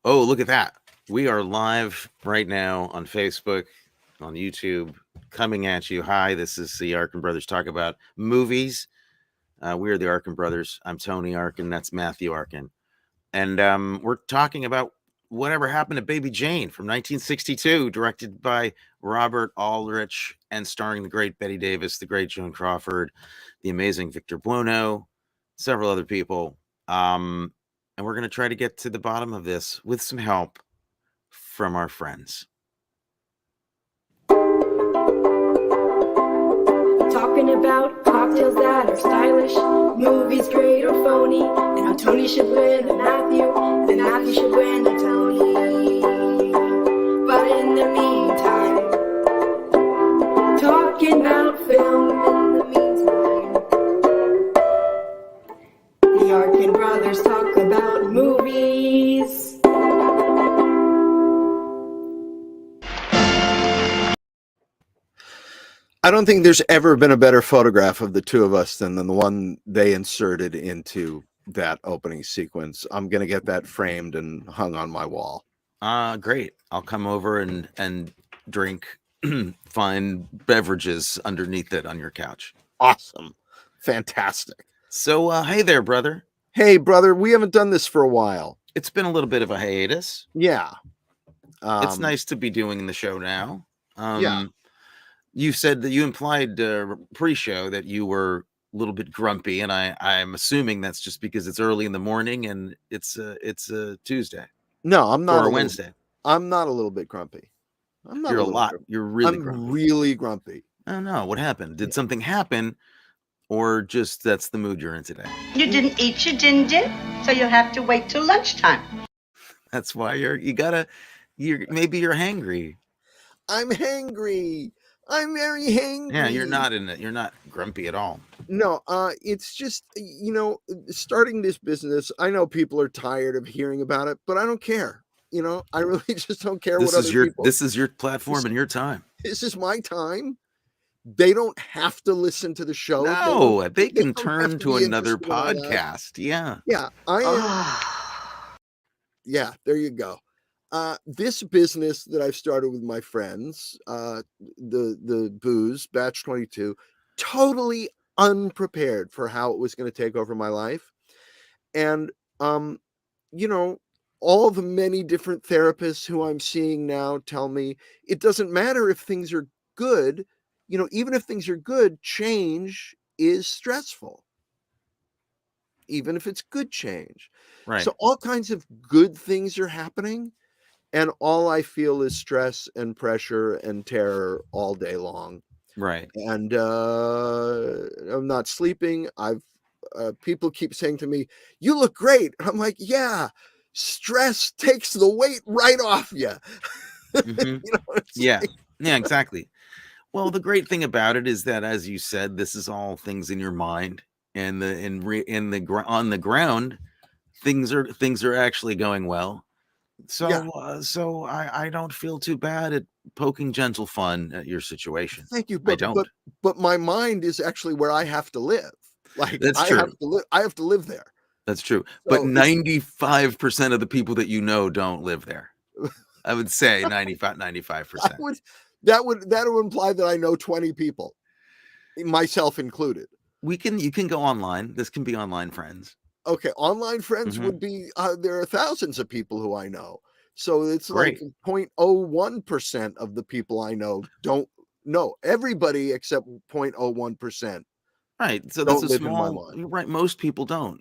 Oh, look at that. We are live right now on Facebook, on YouTube, coming at you. Hi, this is the Arkin Brothers Talk About Movies. We are the Arkin Brothers. I'm Tony Arkin. That's Matthew Arkin. And we're talking about whatever happened to Baby Jane from 1962, directed by Robert Aldrich and starring the great Betty Davis, the great Joan Crawford, the amazing Victor Buono, several other people. And we're going to try to get to the bottom of this with some help from our friends. Talking about cocktails that are stylish, movies great or phony, and how Tony should win and Matthew should win and Tony. But in the meantime, talking about film in the meantime. The Arkin brothers talk about movies. I don't think there's ever been a better photograph of the two of us than the one they inserted into that opening sequence. I'm going to get that framed and hung on my wall. Great. I'll come over and drink fine beverages underneath it on your couch. Awesome. Fantastic. So, hey there, brother. Hey, brother, we haven't done this for a while. It's been a little bit of a hiatus. Yeah. It's nice to be doing the show now. Yeah. You said that you implied pre-show that you were a little bit grumpy, and I'm assuming that's just because it's early in the morning and it's a Tuesday. No, I'm not. Or a Wednesday. I'm not a little bit grumpy. I'm not. You're a lot. Grumpy. You're really I'm grumpy. really grumpy. Oh no! What happened? Did something happen, or just that's the mood you're in today? You didn't eat your din, so you'll have to wait till lunchtime. That's why you're maybe you're hangry. I'm hangry. I'm very hangry. Yeah, you're not grumpy at all. No, it's just, starting this business, I know people are tired of hearing about it, but I don't care. I really just don't care This what other people. This is your platform and your time. This is my time. They don't have to listen to the show. No, they can turn to another podcast. Yeah. Yeah, I am. Yeah, there you go. This business that I've started with my friends, the booze, Batch 22, totally unprepared for how it was going to take over my life. And, all the many different therapists who I'm seeing now tell me it doesn't matter if things are good. Even if things are good, change is stressful. Even if it's good change. Right. So all kinds of good things are happening. And all I feel is stress and pressure and terror all day long. Right. And I'm not sleeping. People keep saying to me, "You look great." I'm like, "Yeah, stress takes the weight right off you." Mm-hmm. Yeah, exactly. Well, the great thing about it is that, as you said, this is all things in your mind, and on the ground, things are actually going well. So, Yeah. So I don't feel too bad at poking gentle fun at your situation. Thank you. But, I don't. But my mind is actually where I have to live. Like That's true. I have to live there. That's true. So but 95% of the people that you know don't live there. I would say 95%. That would imply that I know 20 people, myself included. You can go online. This can be online friends. Okay, online friends would be, there are thousands of people who I know. So it's like 0.01% of the people I know don't know. Everybody except 0.01%. Right. So that's a small, right. Most people don't.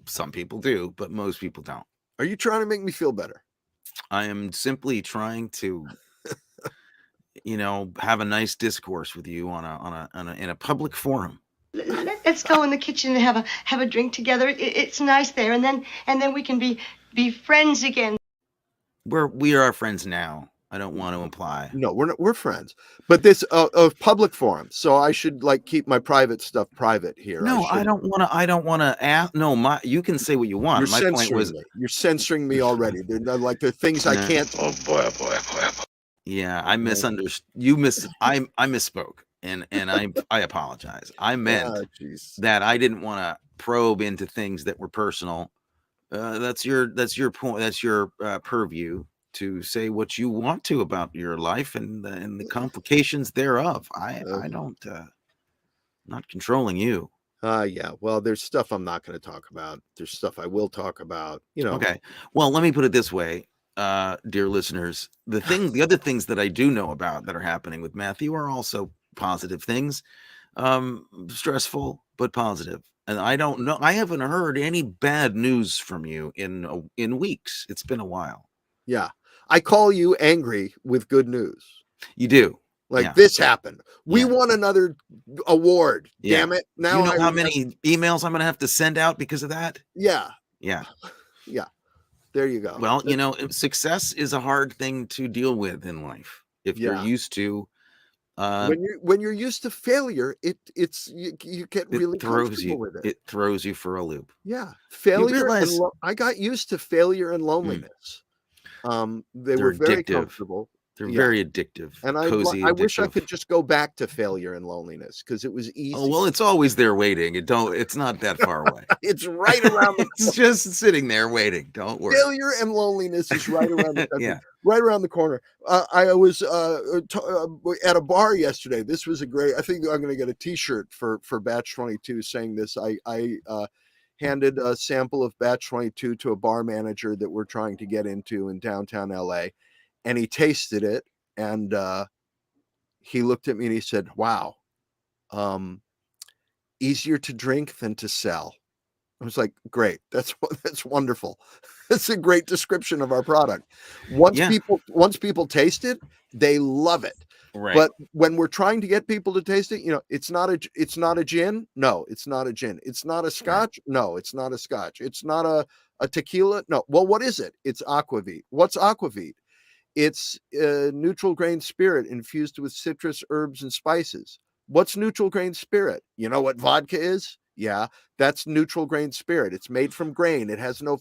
Some people do, but most people don't. Are you trying to make me feel better? I am simply trying to, have a nice discourse with you in a public forum. Let's go in the kitchen and have a drink together. It's nice there, and then we can be friends again. We are friends now. I don't want to imply. No, we're friends. But this of public forum, so I should keep my private stuff private here. No, I don't want to ask. No, you can say what you want. My point was you're censoring me already. They're things I can't. Oh boy. Yeah, I misunderstood. I misspoke. And I apologize. I meant that I didn't want to probe into things that were personal That's your point. That's your purview to say what you want to about your life and the complications thereof. I don't not controlling you. Yeah. Well, there's stuff I'm not going to talk about. There's stuff I will talk about. Okay. Well, let me put it this way, dear listeners. The other things that I do know about that are happening with Matthew are also positive things. Stressful, but positive. And I don't know. I haven't heard any bad news from you in weeks. It's been a while. Yeah. I call you angry with good news. You do. Like Yeah. this happened. We Yeah. won another award. Yeah. Damn it. Now Do you know I how remember- many emails I'm going to have to send out because of that? Yeah. Yeah. Yeah. There you go. Well, success is a hard thing to deal with in life. If you're Yeah. used to when you're used to failure, it's you get really comfortable with it. It throws you for a loop. Yeah. Failure realize- I got used to failure and loneliness. They were They're very addictive. comfortable. They're Yeah. very addictive. And cozy, I wish I addictive. could just go back to failure and loneliness because it was easy. Oh, well, it's always there waiting. It's not that far away. It's right around the It's just sitting there waiting. Don't worry. failure and loneliness is right around the country, Yeah. right around the corner. I was at a bar yesterday. This was a great. I think I'm going to get a T-shirt for Batch 22 saying this. I handed a sample of Batch 22 to a bar manager that we're trying to get into in downtown LA, and he tasted it, and he looked at me and he said, "Wow, easier to drink than to sell." I was like, great. That's wonderful. That's a great description of our product. Once people taste it, they love it. Right. But when we're trying to get people to taste it, it's not a gin. No, it's not a gin. It's not a scotch. No, it's not a scotch. It's not a tequila. No. Well, what is it? It's aquavit. What's aquavit? It's neutral grain spirit infused with citrus, herbs, and spices. What's neutral grain spirit? You know what vodka is? Yeah, that's neutral grain spirit. It's made from grain. It has no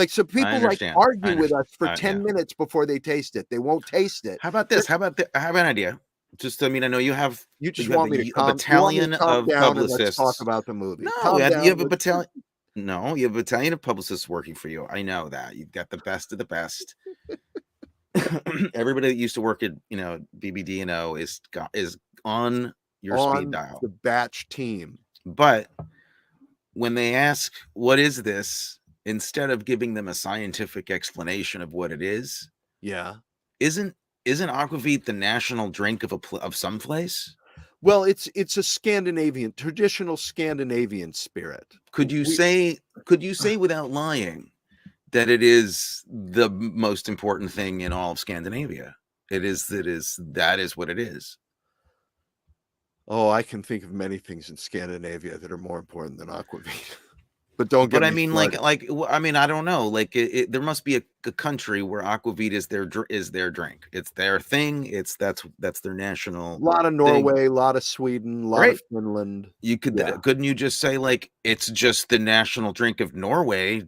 so people argue with us for 10 minutes before they taste it. They won't taste it. How about this? I have an idea. Just, I know you have. You just want me to calm, battalion of down publicists. And let's talk about the movie. No, you have a battalion. No, you have a battalion of publicists working for you. I know that you've got the best of the best. Everybody that used to work at BBD&O is on your speed dial. The Batch team. But when they ask, what is this? Instead of giving them a scientific explanation of what it is, isn't aquavit the national drink of some place? Well, it's a traditional Scandinavian spirit. Could you say without lying that it is the most important thing in all of Scandinavia? That is what it is. Oh, I can think of many things in Scandinavia that are more important than aquavit. But don't get. But I mean, I don't know. There must be a country where aquavit is their drink. It's their thing. That's their national. A lot of Norway, a lot of Sweden, a lot of Finland. Couldn't you just say it's just the national drink of Norway?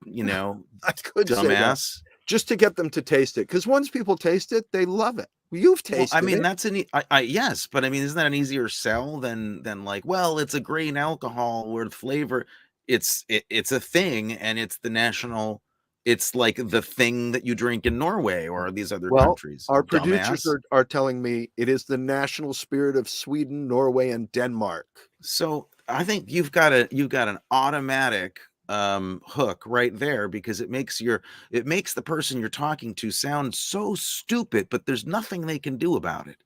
I could dumbass. Say that, just to get them to taste it, because once people taste it, they love it. You've tasted it. That's yes, but isn't that an easier sell than it's a grain alcohol with flavor. It's a thing, and it's the national. It's like the thing that you drink in Norway or these other countries. Our producers are telling me it is the national spirit of Sweden, Norway, and Denmark. So I think you've got an automatic hook right there, because it makes the person you're talking to sound so stupid, but there's nothing they can do about it.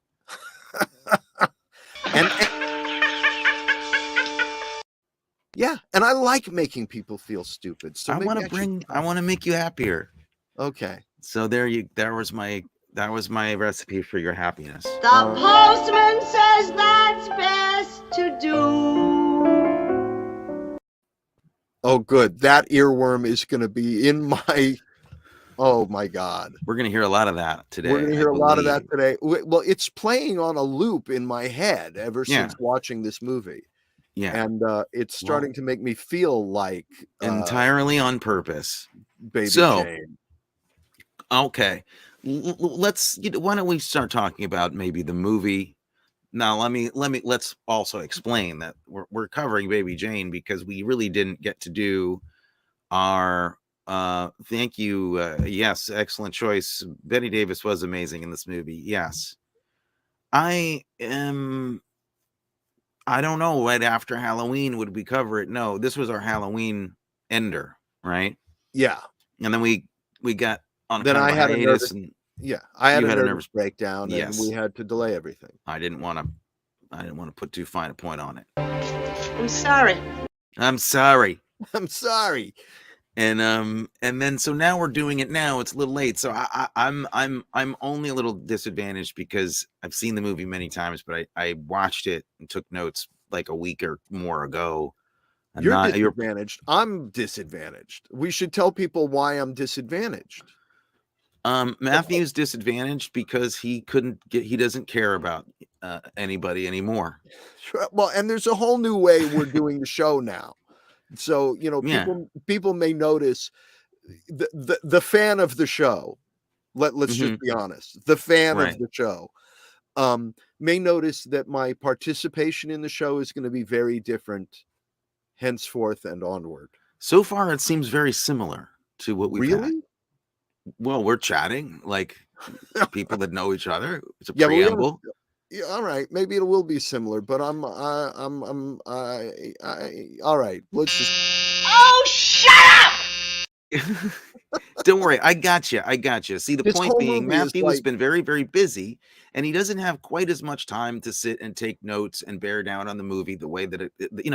and I like making people feel stupid. So I want to make you happier. Okay. So that was my recipe for your happiness. The postman says that's best to do. Oh, good. That earworm is going to be in my. Oh my God. We're going to hear a lot of that today. We're going to hear a lot of that today. Well, it's playing on a loop in my head ever since watching this movie. Yeah. And it's starting to make me feel like entirely on ppurpose. Baby Jane. Okay. Why don't we start talking about maybe the movie? Now, let's also explain that we're covering Baby Jane because we really didn't get to do are thank you. Yes, excellent choice. Betty Davis was amazing in this movie. Yes. I am I don't know, right after Halloween would we cover it? No, this was our Halloween ender, right? Yeah. And then we got on Then kind of I a had a hiatus, nervous and I had you a had a nervous nervous breakdown, and we yes. had to delay everything. I didn't want to put too fine a point on it. I'm sorry. I'm sorry. I'm sorry. And then so now we're doing it now. It's a little late. So I'm only a little disadvantaged because I've seen the movie many times, but I watched it and took notes like a week or more ago. And You're not you're disadvantaged. I'm disadvantaged. We should tell people why I'm disadvantaged. Matthew's disadvantaged because he doesn't care about anybody anymore. Well, and there's a whole new way we're doing the show now. So, you know, Yeah. people may notice the fan of the show. Let's just be honest. The fan Right. of the show may notice that my participation in the show is going to be very different henceforth and onward. So far, it seems very similar to what we've had. Really? Well, we're chatting like people that know each other. It's a Yeah, preamble. Yeah, all right. Maybe it will be similar, but all right. Let's just. Oh, shut up! Don't worry, I got you. See, the This point whole being, movie is Matthew has like- been very, very busy, and he doesn't have quite as much time to sit and take notes and bear down on the movie the way that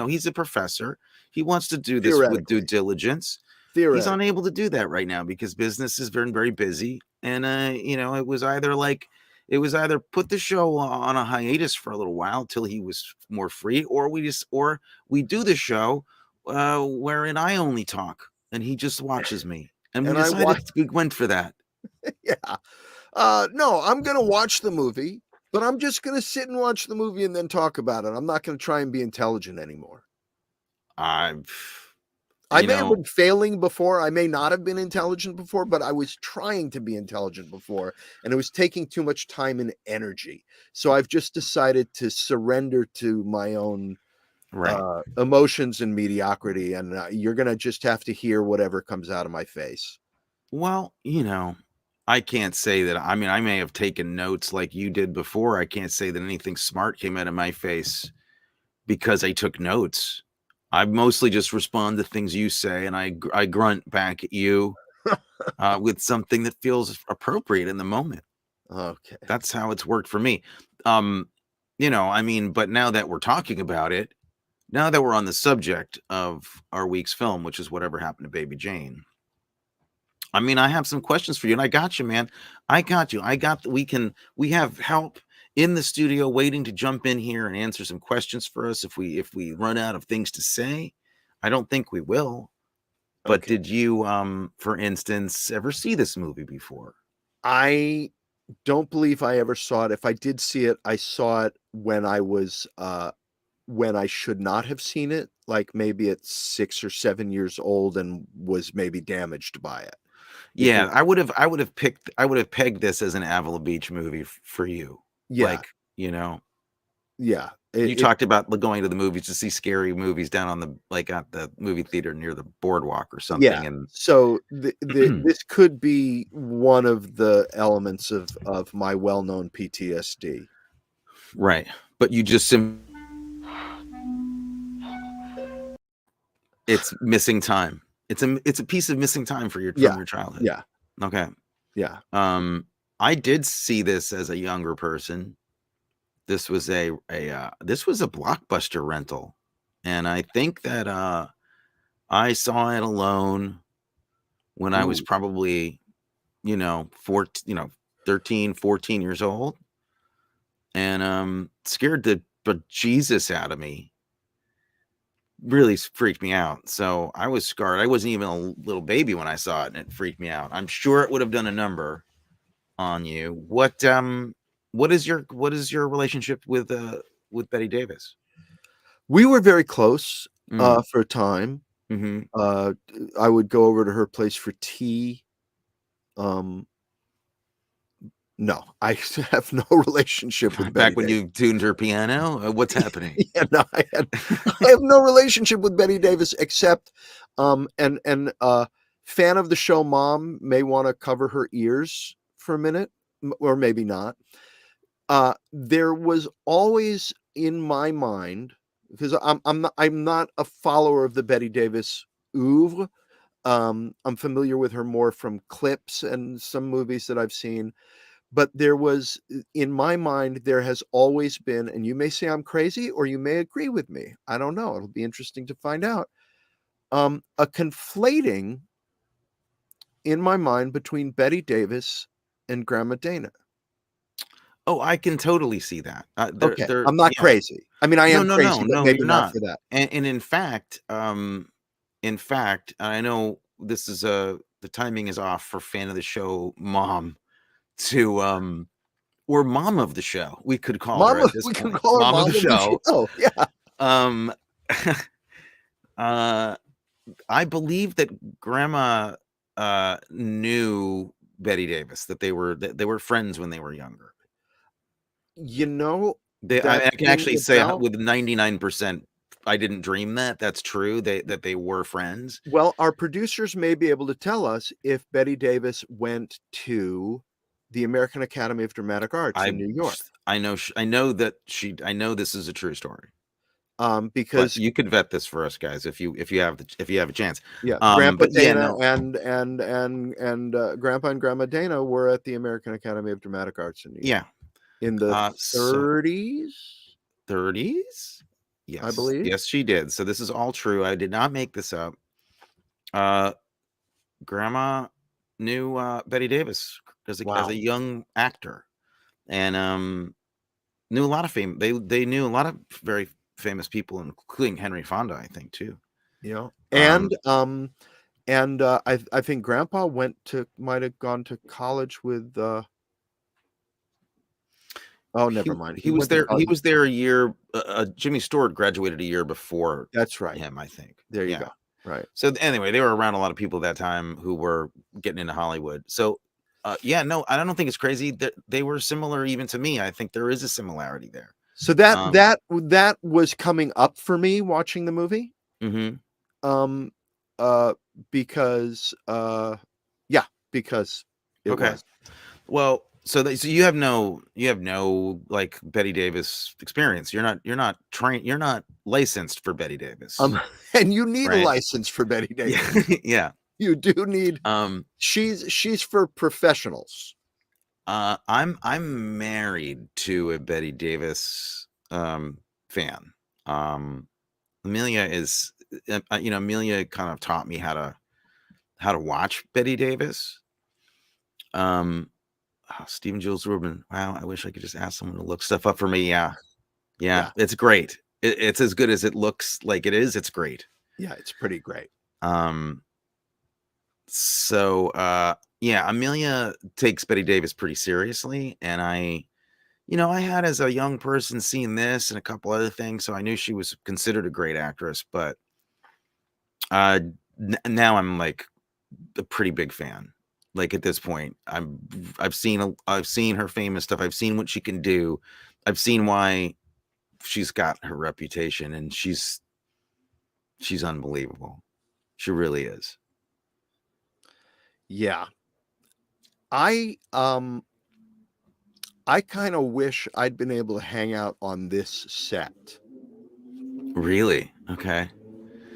he's a professor. He wants to do this with due diligence. He's unable to do that right now because business has been very busy, and it was either put the show on a hiatus for a little while till he was more free, or we do the show wherein I only talk and he just watches me. And we decided we went for that. Yeah. No, I'm going to watch the movie, but I'm just going to sit and watch the movie and then talk about it. I'm not going to try and be intelligent anymore. I may have been failing before. I may not have been intelligent before, but I was trying to be intelligent before, and it was taking too much time and energy. So I've just decided to surrender to my own emotions and mediocrity, and you're going to just have to hear whatever comes out of my face. Well, I can't say that. I mean, I may have taken notes like you did before. I can't say that anything smart came out of my face because I took notes. I mostly just respond to things you say, and I grunt back at you with something that feels appropriate in the moment. Okay. That's how it's worked for me. But now that we're talking about it, now that we're on the subject of our week's film, which is Whatever Happened to Baby Jane, I mean, I have some questions for you, and I got you, man. I got you. We have help in the studio waiting to jump in here and answer some questions for us if we run out of things to say. I don't think we will. But did you, for instance, ever see this movie before? I don't believe I ever saw it. If I did see it, I saw it when I was when I should not have seen it, like maybe at 6 or 7 years old, and was maybe damaged by it. Yeah, I would have pegged this as an Avila Beach movie for you. Yeah. Yeah. You talked about going to the movies to see scary movies down on at the movie theater near the boardwalk or something. Yeah. And so this could be one of the elements of my well-known PTSD. Right. But you just it's missing time. It's a piece of missing time from your childhood. Yeah. Okay. Yeah. I did see this as a younger person. This was a blockbuster rental, and I think that I saw it alone when I was probably 13, 14 years old, and scared the bejesus out of me. Really freaked me out. So I was scarred. I wasn't even a little baby when I saw it, and it freaked me out. I'm sure it would have done a number on you. What is your relationship with Betty Davis? We were very close for a time. Mm-hmm. I would go over to her place for tea. No, I have no relationship with Betty Back when Davis. you tuned her piano, what's happening? Yeah, no, I have no relationship with Betty Davis except, and fan of the show, Mom may want to cover her ears for a minute, or maybe not. There was always in my mind, because I'm not a follower of the Betty Davis oeuvre. I'm familiar with her more from clips and some movies that I've seen. But there was, in my mind, there has always been, and you may say I'm crazy or you may agree with me. I don't know. It'll be interesting to find out. A conflating in my mind between Betty Davis and Grandma Dana. Oh, I can totally see that. Okay, I'm not crazy. I mean, I am No, crazy, but maybe you're not not. for that. And in fact, I know this is the timing is off for fan of the show, Mom, to or mom of the show. We could call her Mom, at this we can point, call her mom of Mom the of the show. show. Yeah. Um, I believe that Grandma knew Betty Davis, that they were friends when they were younger. You know, I that's can ringing actually a say bell. with 99%, I didn't dream that. That's true. That they were friends. Well, our producers may be able to tell us if Betty Davis went to the American Academy of Dramatic Arts in New York. I know I know this is a true story. But Because you could vet this for us guys if you have a chance. yeah, Grandpa But yeah, Dana no. and Grandpa and Grandma Dana were at the American Academy of Dramatic Arts in New York. Yeah. In the So 30s? 30s? Yes. I believe. Yes, she did. So this is all true. I did not make this up. Grandma knew Betty Davis as Wow. a young actor, and knew a lot of fame. They knew a lot of very famous people, including Henry Fonda, I think, too. You know, Um, and I think Grandpa might have gone to college with oh, never mind. He was went to there. He college. was there a year. Jimmy Stewart graduated a year before That's right. him, I think. There you Yeah. go. Right. So anyway, they were around a lot of people at that time who were getting into Hollywood. So yeah, no, I don't think it's crazy that they were similar even to me. I think there is a similarity there. So that was coming up for me watching the movie. Mm-hmm. Because because it Okay. was. Well, so you have no like Betty Davis experience. You're not trained. You're not licensed for Betty Davis. And you need a Right. license for Betty Davis. Yeah. Yeah. You do need. She's for professionals. I'm married to a Betty Davis fan. Amelia is Amelia kind of taught me how to watch Betty Davis. Stephen Jules Rubin. Wow, I wish I could just ask someone to look stuff up for me. Yeah. It's great. It's as good as it looks like it is. It's great. Yeah, it's pretty great. So yeah, Amelia takes Betty Davis pretty seriously, and I had as a young person seen this and a couple other things, so I knew she was considered a great actress, but now I'm like a pretty big fan. Like at this point, I've seen her famous stuff. I've seen what she can do. I've seen why she's got her reputation, and she's unbelievable. She really is. Yeah. I kind of wish I'd been able to hang out on this set. Really? Okay.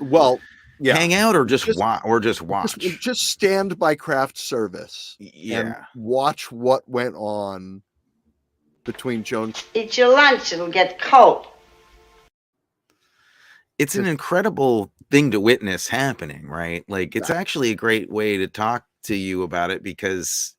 Well, yeah. Hang out or just watch? Just stand by craft service. Yeah. And watch what went on between Joan. Eat your lunch, it'll get cold. It's an incredible thing to witness happening, right? Like it's actually a great way to talk to you about it because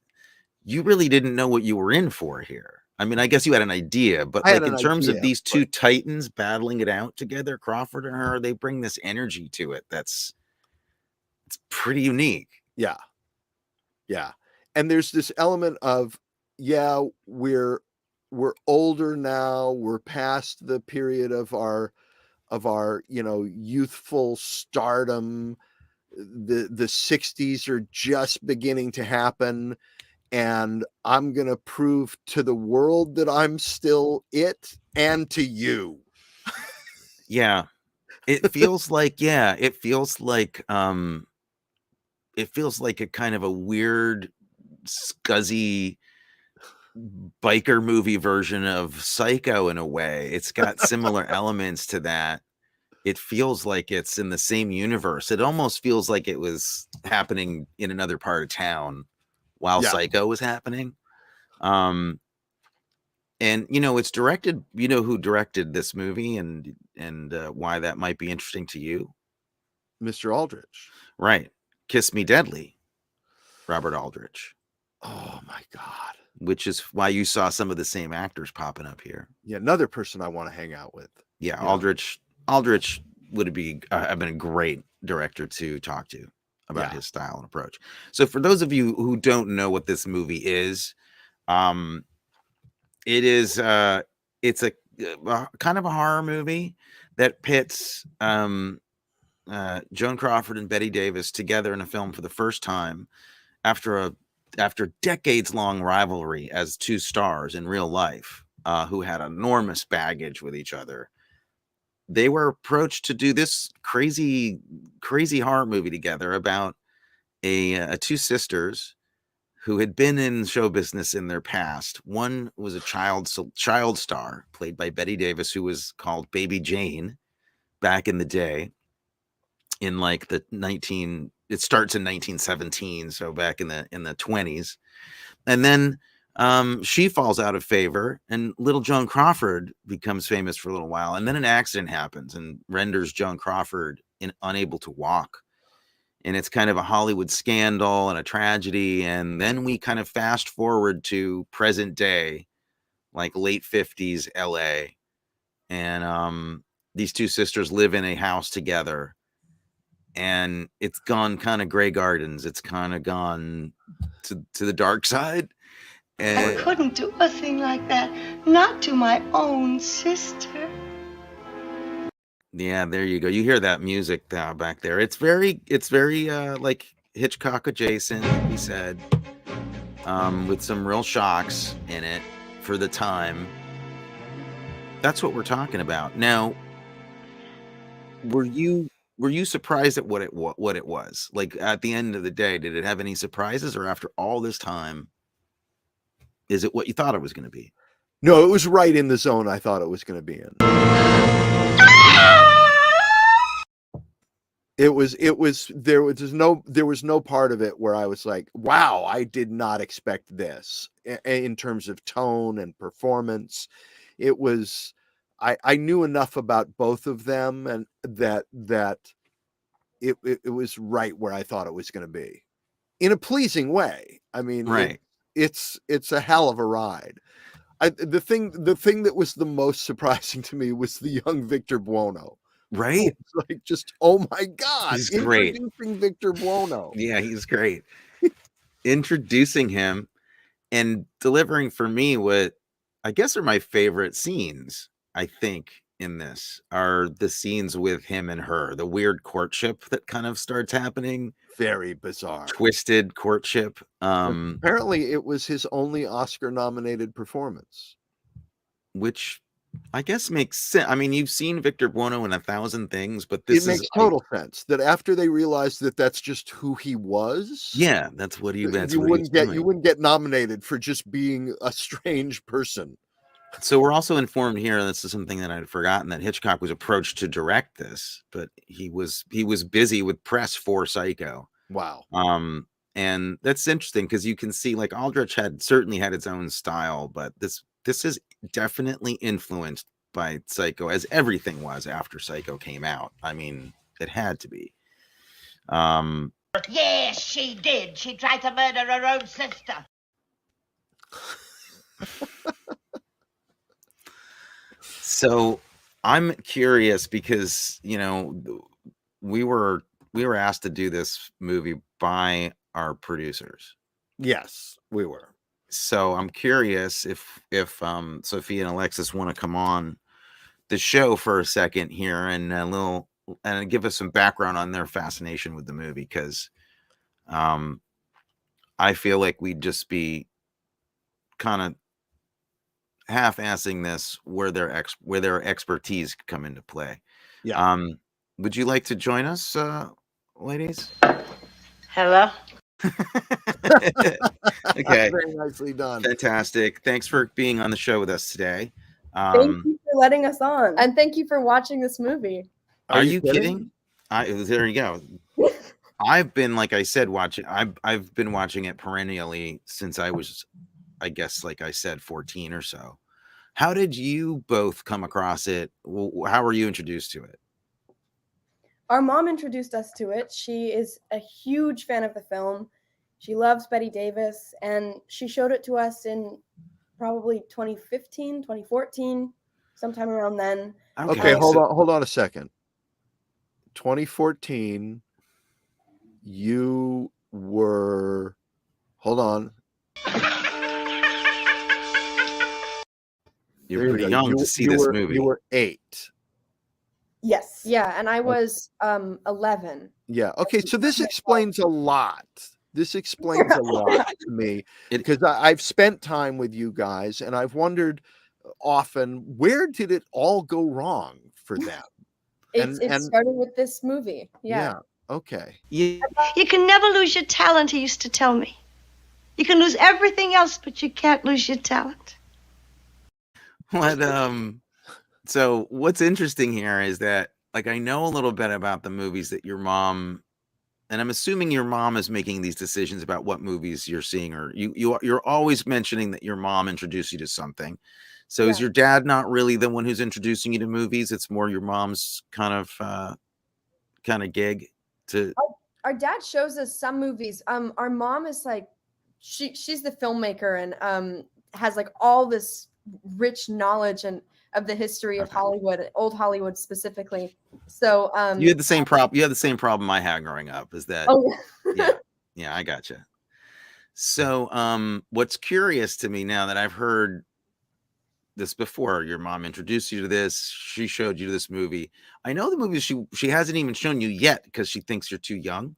you really didn't know what you were in for here. I mean, I guess you had an idea, but like in terms of these two titans battling it out together, Crawford and her, they bring this energy to it. It's pretty unique. Yeah. Yeah. And there's this element of, yeah, we're older now. We're past the period of our youthful stardom. The 60s are just beginning to happen. and I'm going to prove to the world that I'm still it, and to you. Yeah. It feels like it feels like a kind of a weird scuzzy biker movie version of Psycho in a way. It's got similar elements to that. It feels like it's in the same universe. It almost feels like it was happening in another part of town while Yeah. Psycho was happening. And it's directed, who directed this movie and why that might be interesting to you? Mr. Aldrich. Right. Kiss Me Deadly, Robert Aldrich. Oh my God. Which is why you saw some of the same actors popping up here. Yeah, another person I want to hang out with. Yeah, Aldrich would be have been a great director to talk to about his style and approach. So for those of you who don't know what this movie is, it is it's a kind of a horror movie that pits Joan Crawford and Bette Davis together in a film for the first time after decades long rivalry as two stars in real life, who had enormous baggage with each other. They were approached to do this crazy horror movie together about two sisters who had been in show business in their past. One was a child star played by Bette Davis, who was called Baby Jane back in the day, in like it starts in 1917, so back in the 20s. And then she falls out of favor, and little Joan Crawford becomes famous for a little while, and then an accident happens and renders Joan Crawford unable to walk. And it's kind of a Hollywood scandal and a tragedy. And then we kind of fast forward to present day, like late 50s LA. And these two sisters live in a house together. And it's gone kind of Grey Gardens. It's kind of gone to the dark side. I couldn't do a thing like that. Not to my own sister. Yeah, there you go. You hear that music back there. It's very like Hitchcock adjacent, like we said, with some real shocks in it for the time. That's what we're talking about. Now, were you surprised at what it was? Like at the end of the day, did it have any surprises, or after all this time, is it what you thought it was going to be? No, it was right in the zone I thought it was going to be in. There was no part of it where I was like, wow, I did not expect this in terms of tone and performance. It was, I knew enough about both of them, and that it was right where I thought it was going to be, in a pleasing way. I mean, right. It's a hell of a ride. The thing that was the most surprising to me was the young Victor Buono. Right? Like, just, oh my God, he's great. Introducing Victor Buono. Yeah, he's great. Introducing him and delivering for me what I guess are my favorite scenes, I think, in this are the scenes with him and her, the weird courtship that kind of starts happening. Very bizarre. Twisted courtship. Apparently it was his only Oscar nominated performance. Which I guess makes sense. I mean, you've seen Victor Buono in 1,000 things, but this makes total sense that after they realized that that's just who he was. Yeah, that's what you wouldn't get nominated for just being a strange person. So we're also informed here, this is something that I'd forgotten, that Hitchcock was approached to direct this, but he was busy with press for Psycho. Wow. And that's interesting because you can see, like, Aldrich certainly had its own style, but this is definitely influenced by Psycho, as everything was after Psycho came out. I mean, it had to be. Yes, she did. She tried to murder her own sister. So I'm curious because, we were asked to do this movie by our producers. Yes, we were. So I'm curious if Sophia and Alexis want to come on the show for a second here and give us some background on their fascination with the movie, because I feel like we'd just be kind of half-assing this where their expertise could come into play. Yeah. Would you like to join us, ladies? Hello? Okay, Very nicely done. fantastic. Thanks for being on the show with us today. Thank you for letting us on. And thank you for watching this movie. Are you kidding? There you go. I've been, like I said, watching. I've been watching it perennially since I was, I guess, like I said, 14 or so. How did you both come across it? How were you introduced to it? Our mom introduced us to it. She is a huge fan of the film. She loves Betty Davis, and she showed it to us in probably 2015, 2014, sometime around then. Okay, hold on a second. 2014, you were, hold on. You're pretty young to see this movie. You were 8. Yes. Yeah, and I was 11. Yeah. Okay, so this explains a lot. This explains a lot to me because I've spent time with you guys, and I've wondered often, where did it all go wrong for them? It started with this movie. Yeah. Okay. You can never lose your talent, he used to tell me. You can lose everything else, but you can't lose your talent. What so what's interesting here is that, like, I know a little bit about the movies that your mom, and I'm assuming your mom is making these decisions about what movies you're seeing, or you're always mentioning that your mom introduced you to something. So is your dad not really the one who's introducing you to movies? It's more your mom's kind of gig to. Our dad shows us some movies. Our mom is like, she's the filmmaker and has like all this rich knowledge and of the history of Hollywood, old Hollywood specifically. So you had the same problem. You had the same problem I had growing up. Is that? Oh yeah, yeah, I gotcha. So what's curious to me now that I've heard this before, your mom introduced you to this, she showed you this movie. I know the movie she hasn't even shown you yet because she thinks you're too young.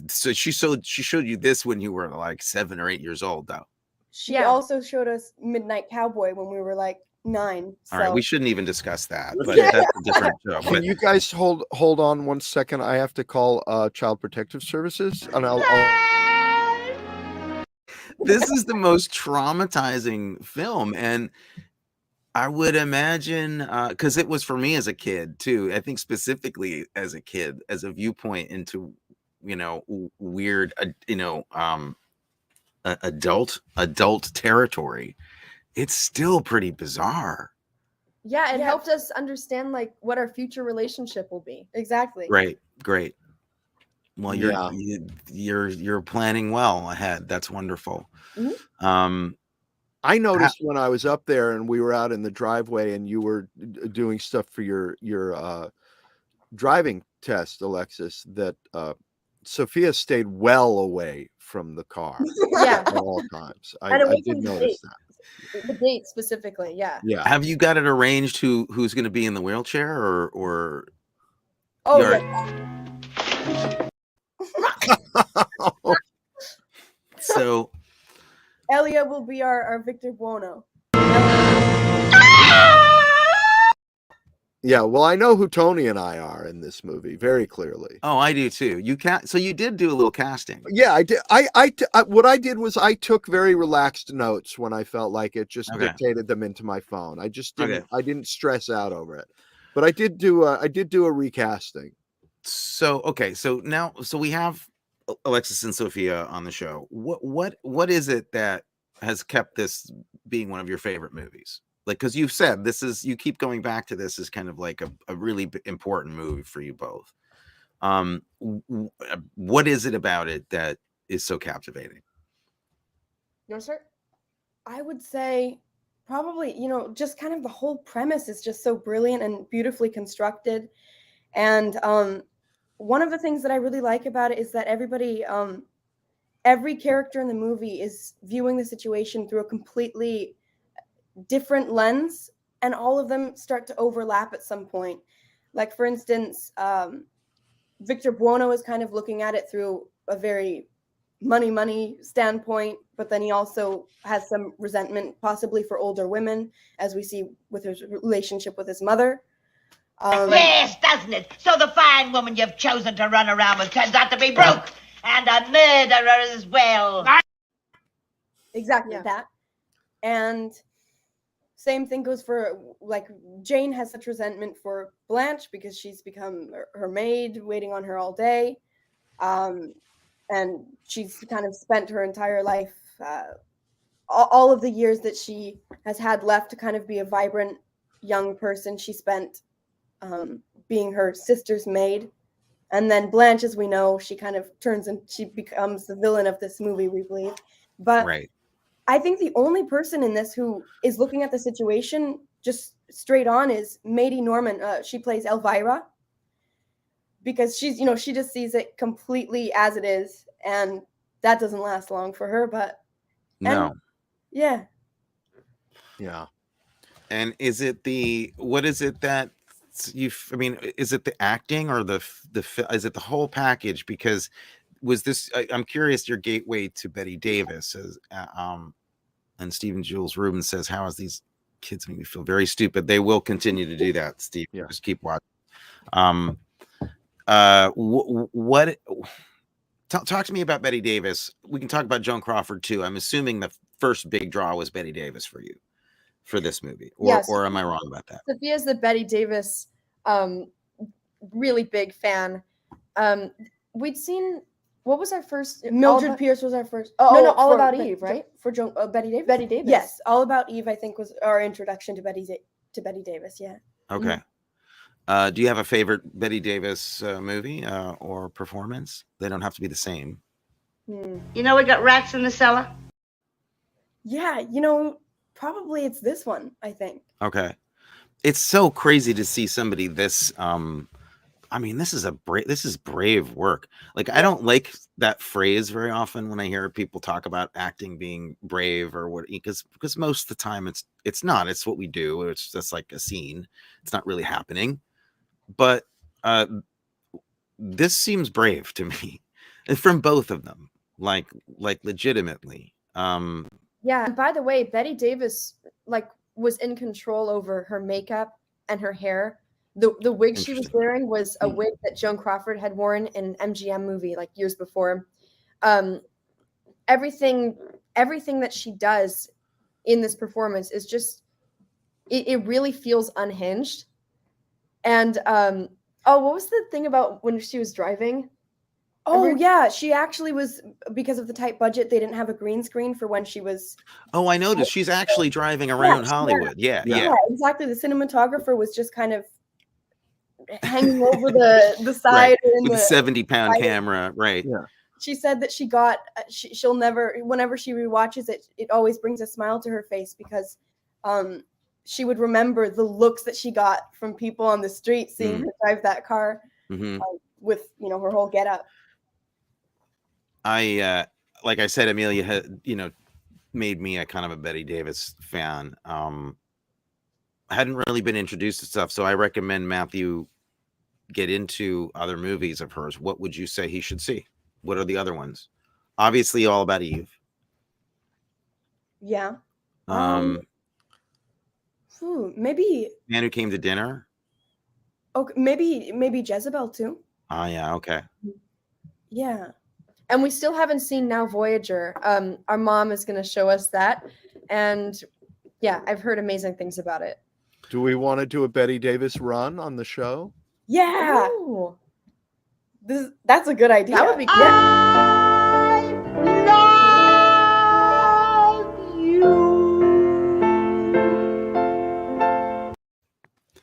She showed you this when you were like 7 or 8 years old, though. She also showed us Midnight Cowboy when we were like 9. All right, we shouldn't even discuss that, but that's a different show. Can you guys hold on 1 second? I have to call Child Protective Services, and I'll This is the most traumatizing film, and I would imagine because it was for me as a kid too. I think specifically as a kid, as a viewpoint into weird adult territory. It's still pretty bizarre. Yeah, it helped us understand like what our future relationship will be. Exactly. Right. Great. Well, you're planning well ahead. That's wonderful. Mm-hmm. I noticed when I was up there and we were out in the driveway and you were doing stuff for your driving test, Alexis, that Sophia stayed well away from the car at all times. I did notice that. The date specifically, yeah. Have you got it arranged who's going to be in the wheelchair or? Oh yeah. So Elia will be our Victor Buono. Yeah, well, I know who Tony and I are in this movie very clearly. Oh, I do too. So you did do a little casting. Yeah, I did. What I did was I took very relaxed notes when I felt like it. Just dictated them into my phone. I just didn't. I didn't stress out over it. But I did do a recasting. So now we have Alexis and Sophia on the show. What is it that has kept this being one of your favorite movies? Like, because you've said you keep going back to this as kind of like a really important movie for you both. What is it about it that is so captivating? You want to start? I would say probably, just kind of the whole premise is just so brilliant and beautifully constructed. And one of the things that I really like about it is that every character in the movie is viewing the situation through a completely different lens, and all of them start to overlap at some point. Like, for instance, Victor Buono is kind of looking at it through a very money standpoint, but then he also has some resentment possibly for older women, as we see with his relationship with his mother. Yes, doesn't it? So the fine woman you've chosen to run around with turns out to be broke and a murderer as well. Exactly that. And same thing goes for, like, Jane has such resentment for Blanche because she's become her maid, waiting on her all day. And she's kind of spent her entire life, all of the years that she has had left to kind of be a vibrant young person, she spent being her sister's maid. And then Blanche, as we know, she kind of turns and she becomes the villain of this movie, we believe. But Right. I think the only person in this who is looking at the situation just straight on is Maidie Norman. She plays Elvira, because she's, she just sees it completely as it is, and that doesn't last long for her. But No. yeah. And is it what is it that is it the acting or is it the whole package? Because was this, I'm curious, your gateway to Bette Davis, as and Stephen Jules Rubin says, how is these kids make me feel very stupid? They will continue to do that, Steve. Yeah. Just keep watching. Talk to me about Bette Davis. We can talk about Joan Crawford too. I'm assuming the first big draw was Bette Davis for you for this movie, Yes. or am I wrong about that? Sophia's the Bette Davis really big fan. We'd seen, what was our first? Mildred Pierce was our first. No, All for About Eve, right? For Bette Davis. Bette Davis. Yes, All About Eve, I think, was our introduction to Bette Davis. Yeah. Okay. Do you have a favorite Bette Davis movie or performance? They don't have to be the same. You know we got rats in the cellar? Yeah, probably it's this one, I think. Okay. It's so crazy to see somebody this this is brave work. Like, I don't like that phrase very often when I hear people talk about acting being brave or what, because most of the time it's not. It's what we do. It's just like a scene. It's not really happening. But this seems brave to me, and from both of them, like legitimately. Yeah. And by the way, Bette Davis was in control over her makeup and her hair. The wig she was wearing was a wig that Joan Crawford had worn in an MGM movie years before. Everything that she does in this performance is just, it really feels unhinged. And what was the thing about when she was driving? Yeah, she actually was, because of the tight budget, they didn't have a green screen for when she was. Oh, I noticed she's actually driving around Hollywood. Yeah, exactly. The cinematographer was just kind of hanging over the side, right. With a 70-pound camera, right? Yeah. She said that she got she'll never, whenever she rewatches it, it always brings a smile to her face, because she would remember the looks that she got from people on the street seeing her drive that car with her whole getup. Like I said, Amelia had made me a kind of a Bette Davis fan. I hadn't really been introduced to stuff, so I recommend Matthew get into other movies of hers. What would you say he should see? What are the other ones? Obviously, All About Eve. Yeah. Maybe Man Who Came to Dinner. Okay, maybe Jezebel too. Oh yeah, okay. Yeah. And we still haven't seen Now Voyager. Our mom is going to show us that, and yeah, I've heard amazing things about it. Do we want to do a Bette Davis run on the show? Yeah. Ooh. That's a good idea. That would be great. I love you.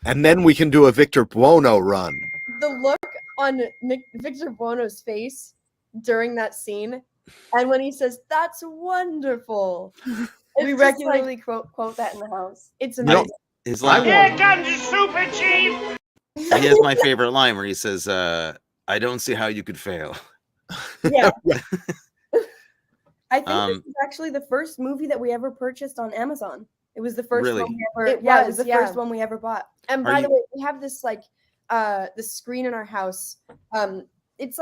And then we can do a Victor Buono run. The look on Victor Buono's face during that scene, and when he says, "That's wonderful," we regularly quote that in the house. It's amazing. His line, Here comes the Super Chief. he has my favorite line where he says, "I don't see how you could fail." Yeah. I think this is actually the first movie that we ever purchased on Amazon. It was the first one we ever. It was the first one we ever bought. And by the way, we have this the screen in our house. It's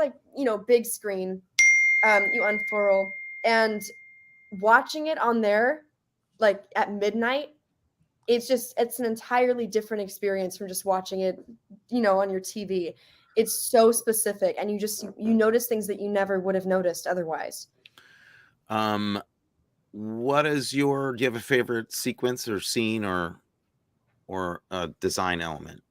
big screen, you unfurl, and watching it on there, like at midnight, it's an entirely different experience from just watching it, on your TV. It's so specific, and you notice things that you never would have noticed otherwise. What is do you have a favorite sequence or scene or design element?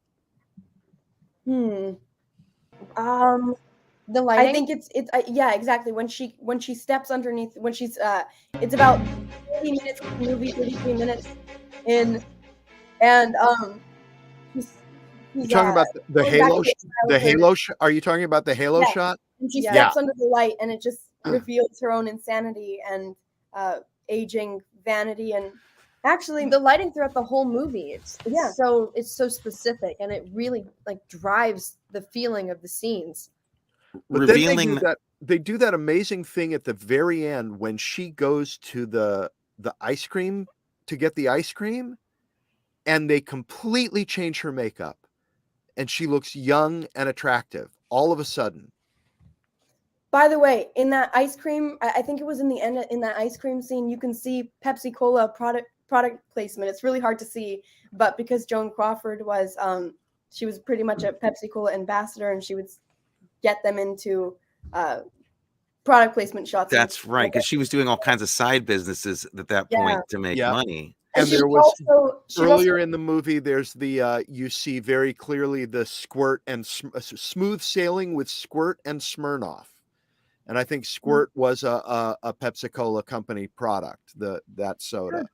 The lighting. I think it's yeah, exactly. When she steps underneath, when she's it's about 30 minutes of the movie, 33 minutes in, and she's You're talking about the going back halo, to the the childhood. halo. Are you talking about the halo Yeah. shot? And she Yeah. steps under the light, and it just reveals her own insanity and aging vanity. And actually, the lighting throughout the whole movie, it's Yeah. so specific, and it really like drives the feeling of the scenes. But then Revealing they do that amazing thing at the very end when she goes to the ice cream to get the ice cream, and they completely change her makeup, and she looks young and attractive all of a sudden. by the way, in that ice cream, I think it was in the end, in that ice cream scene, you can see Pepsi Cola product placement. It's really hard to see, but because Joan Crawford was she was pretty much a Pepsi Cola ambassador, and she would get them into product placement shots. That's right, because she was doing all kinds of side businesses at that point to make Yeah. money. And she there was she earlier in the movie, there's the you see very clearly the squirt and smooth sailing with Squirt and Smirnoff, and I think Squirt was a Pepsi Cola company product. That soda.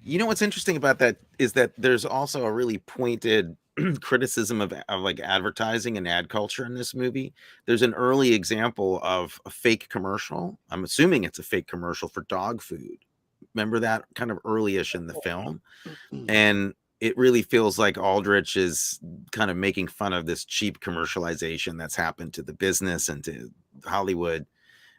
You know what's interesting about that is that there's also a really pointed criticism of like advertising and ad culture in this movie. There's an early example of a fake commercial. I'm assuming it's a fake commercial for dog food. Remember that kind of early-ish in the film? And it really feels like Aldrich is kind of making fun of this cheap commercialization that's happened to the business and to Hollywood.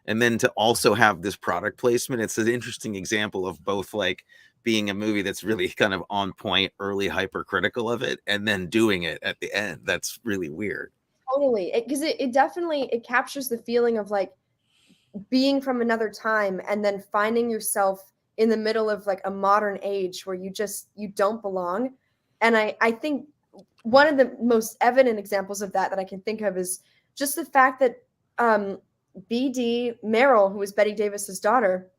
And then to also have this product placement, it's an interesting example of both like being a movie that's really kind of on point, early hypercritical of it, and then doing it at the end. That's really weird. Totally, because it definitely it captures the feeling of like being from another time and then finding yourself in the middle of like a modern age where you don't belong. And I think one of the most evident examples of that I can think of is just the fact that BD Merrill, who is Betty Davis's daughter,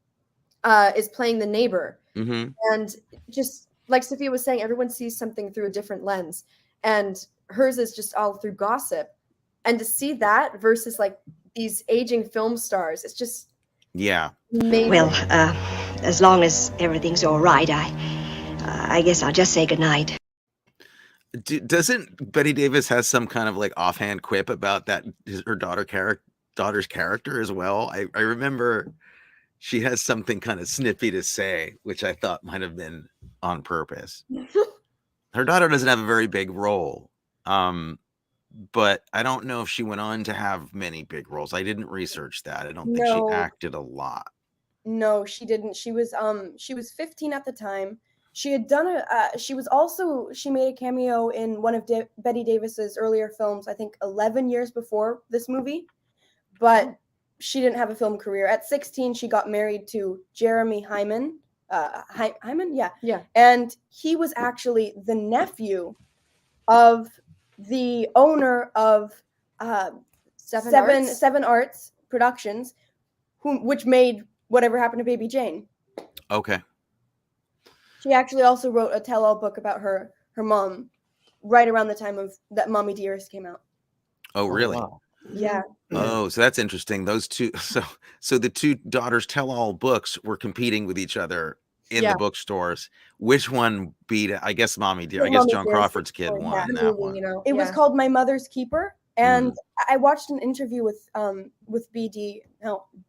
is playing the neighbor. Mm-hmm. And just like Sophia was saying, everyone sees something through a different lens, and hers is just all through gossip. And to see that versus like these aging film stars, it's just amazing. Well, as long as everything's all right, I guess I'll just say goodnight. Doesn't Betty Davis has some kind of like offhand quip about that her daughter's character as well? I remember she has something kind of snippy to say, which I thought might have been on purpose. Her daughter doesn't have a very big role, but I don't know if she went on to have many big roles. I didn't research that. I don't think she acted a lot. No, she didn't. She was 15 at the time. She had done she made a cameo in one of Betty Davis's earlier films, I think 11 years before this movie, but she didn't have a film career. At 16, she got married to Jeremy Hyman. Hyman? Yeah. And he was actually the nephew of the owner of Seven Arts Productions, which made Whatever Happened to Baby Jane. Okay. She actually also wrote a tell-all book about her mom right around the time of that Mommy Dearest came out. Oh, really? Wow. Yeah. Oh, so that's interesting. Those two, so the two daughters tell-all books were competing with each other in the bookstores. Which one beat? I guess Mommy Dear. I guess Joan Crawford's kid won that one. It was called My Mother's Keeper, and I watched an interview with BD.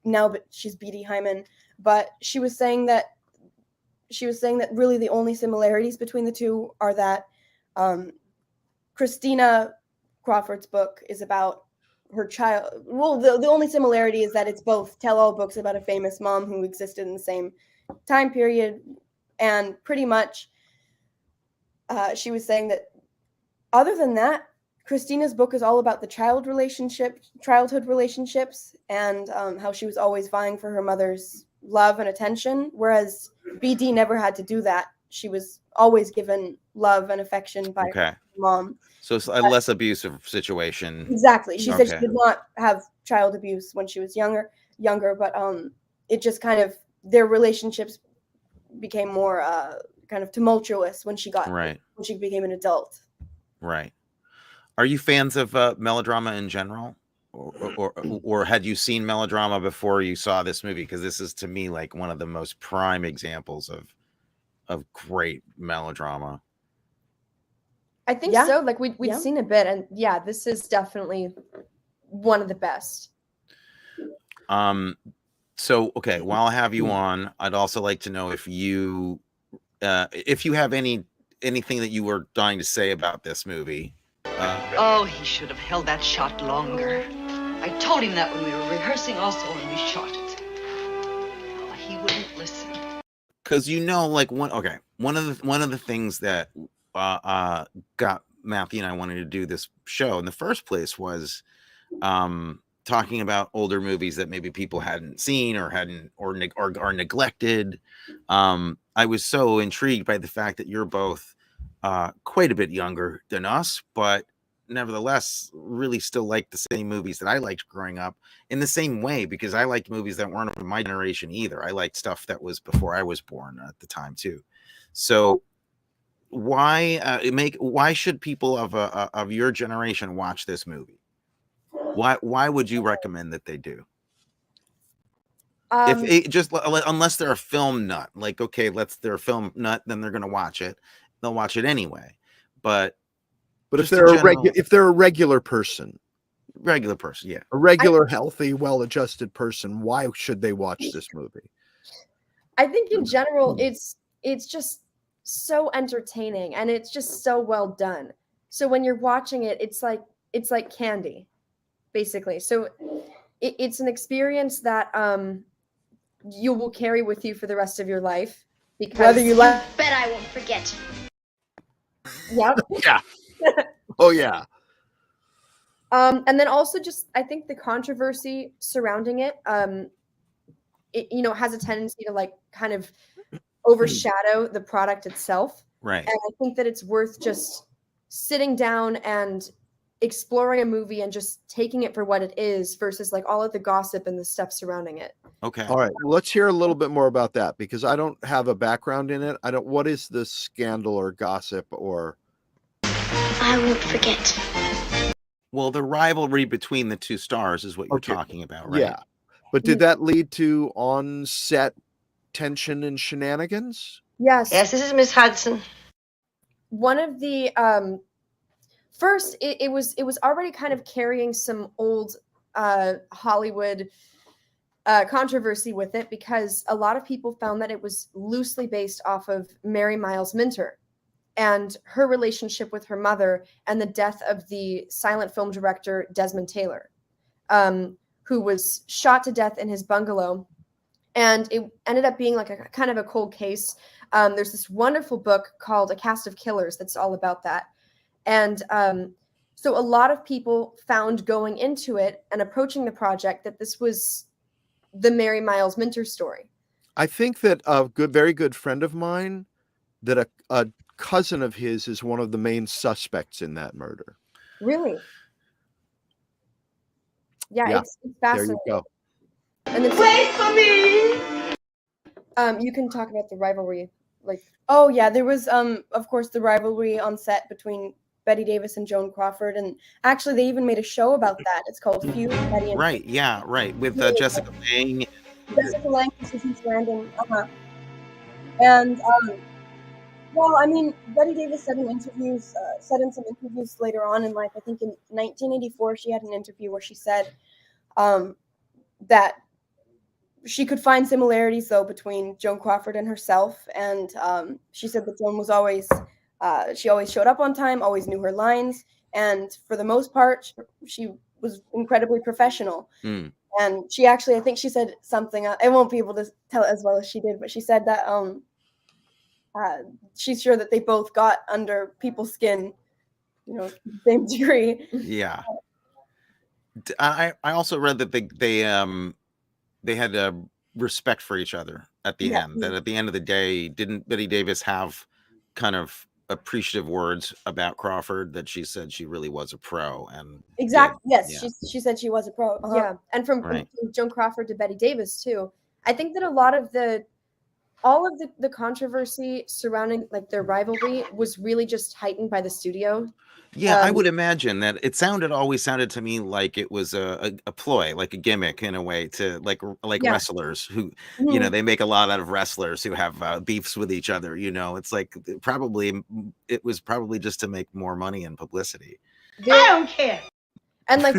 Now, but she's BD Hyman. But she was saying that really the only similarities between the two are that Christina Crawford's book is about her child. Well, the only similarity is that it's both tell-all books about a famous mom who existed in the same time period, and pretty much she was saying that other than that, Christina's book is all about the childhood relationships, and how she was always vying for her mother's love and attention, whereas BD never had to do that. She was always given love and affection by her mom. So it's a less abusive situation. Exactly. She said she did not have child abuse when she was younger, but it just kind of, their relationships became more kind of tumultuous when she became an adult. Right. Are you fans of melodrama in general, or had you seen melodrama before you saw this movie? Because this is, to me, like one of the most prime examples of great melodrama. I think so. Like we'd seen a bit, and yeah, this is definitely one of the best. So okay, while I have you on, I'd also like to know if you have anything that you were dying to say about this movie. Oh, he should have held that shot longer. I told him that when we were rehearsing also, and we shot it. Oh, he wouldn't listen. Because like one of the things that got Matthew and I wanted to do this show in the first place was talking about older movies that maybe people hadn't seen or are neglected. I was so intrigued by the fact that you're both quite a bit younger than us, but nevertheless really still like the same movies that I liked growing up in the same way, because I liked movies that weren't of my generation either. I liked stuff that was before I was born at the time too. So why should people of your generation watch this movie? Why would you recommend that they do? If it just, unless they're a film nut, like, okay, they're a film nut, then they're going to watch it. They'll watch it anyway. But if they're a regular person, yeah, a regular, healthy, well-adjusted person, why should they watch this movie? I think in general, it's just so entertaining, and it's just so well done. So when you're watching it, it's like candy, basically. So it's an experience that you will carry with you for the rest of your life. Because whether you like, bet I won't forget. Yep. Yeah. Oh yeah. And then also just, I think the controversy surrounding it, it has a tendency to like kind of overshadow the product itself. Right. And I think that it's worth just sitting down and exploring a movie and just taking it for what it is versus like all of the gossip and the stuff surrounding it. Okay. All right. Let's hear a little bit more about that, because I don't have a background in it. What is the scandal or gossip or? I won't forget. Well, the rivalry between the two stars is what you're talking about, right? Yeah. But did that lead to on-set tension and shenanigans? Yes. Yes, this is Miss Hudson. One of the first, it was already kind of carrying some old Hollywood controversy with it, because a lot of people found that it was loosely based off of Mary Miles Minter and her relationship with her mother, and the death of the silent film director Desmond Taylor, who was shot to death in his bungalow. And it ended up being like a kind of a cold case. There's this wonderful book called A Cast of Killers that's all about that. And so a lot of people found going into it and approaching the project that this was the Mary Miles Minter story. I think that a very good friend of mine, that a cousin of his is one of the main suspects in that murder. Really? Yeah. It's fascinating. There you go. And then, Wait for me. You can talk about the rivalry. Like, oh yeah, there was of course the rivalry on set between Betty Davis and Joan Crawford, and actually they even made a show about that. It's called Feud. Betty and Right. Yeah. Right. With Jessica Lange. Jessica Lange and Susan Sarandon. And well, I mean, Betty Davis said in some interviews later on in life, I think in 1984, she had an interview where she said that she could find similarities though between Joan Crawford and herself, and she said that Joan was always she always showed up on time, always knew her lines, and for the most part, she was incredibly professional. Mm. And she actually, I think she said something. I won't be able to tell it as well as she did, but she said that she's sure that they both got under people's skin same degree. Yeah. I also read that they had respect for each other at the Yeah. end. That at the end of the day, didn't Betty Davis have kind of appreciative words about Crawford, that she said she really was a pro and Exactly. did. Yes, Yeah. she said she was a pro. Yeah, and from Right. Joan Crawford to Betty Davis too. I think that a lot of all of the controversy surrounding like their rivalry was really just heightened by the studio. Yeah, I would imagine that always sounded to me like it was a ploy, like a gimmick in a way, to like Yeah. wrestlers who, Mhm. they make a lot out of wrestlers who have beefs with each other. It's like it was probably just to make more money and publicity. I don't care. And like,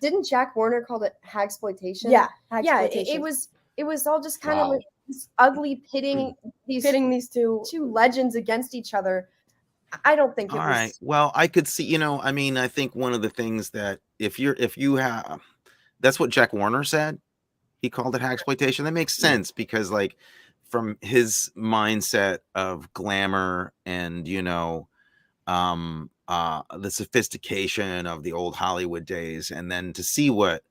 didn't Jack Warner call it hagsploitation? Yeah, yeah. hagsploitation. It was all just kind of Wow. like this ugly pitting these two legends against each other. I don't think it All was. right. Well, I could see, I think one of the things that if you have, that's what Jack Warner said. He called it hagsploitation. That makes sense because like from his mindset of glamour and, the sophistication of the old Hollywood days, and then to see what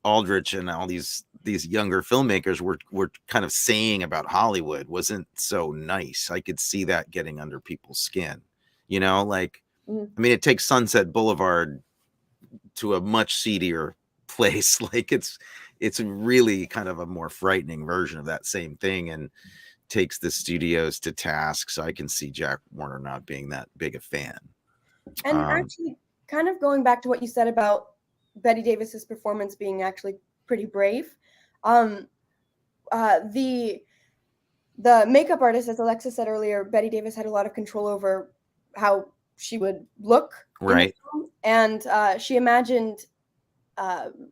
Aldrich and all these younger filmmakers were kind of saying about Hollywood wasn't so nice. I could see that getting under people's skin. Like, Mhm. I mean, it takes Sunset Boulevard to a much seedier place. Like it's really kind of a more frightening version of that same thing, and takes the studios to task. So I can see Jack Warner not being that big a fan. And actually, kind of going back to what you said about Betty Davis's performance being actually pretty brave, the makeup artist, as Alexa said earlier, Betty Davis had a lot of control over how she would look in the Right. film, and she imagined.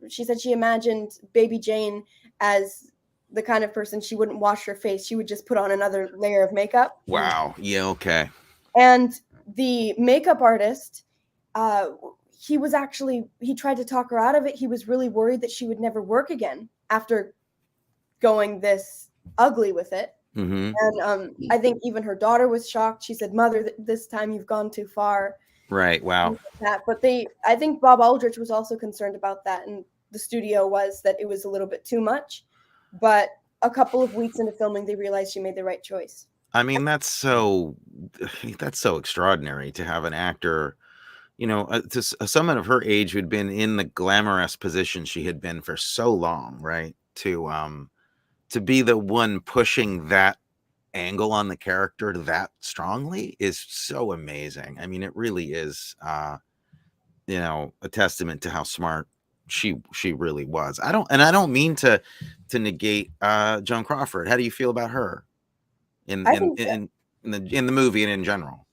She said she imagined Baby Jane as the kind of person she wouldn't wash her face; she would just put on another layer of makeup. Wow. Yeah. Okay. And the makeup artist, he tried to talk her out of it. He was really worried that she would never work again after going this ugly with it. Mm-hmm. And I think even her daughter was shocked. She said, "Mother, this time you've gone too far." Right. Wow. But I think Bob Aldrich was also concerned about that, and the studio was that it was a little bit too much. But a couple of weeks into filming, they realized she made the right choice. I mean, that's so extraordinary to have an actor, someone of her age who'd been in the glamorous position she had been for so long, right? To be the one pushing that angle on the character that strongly is so amazing. I mean, it really is, a testament to how smart she really was. I don't mean to negate Joan Crawford. How do you feel about her in the movie and in general?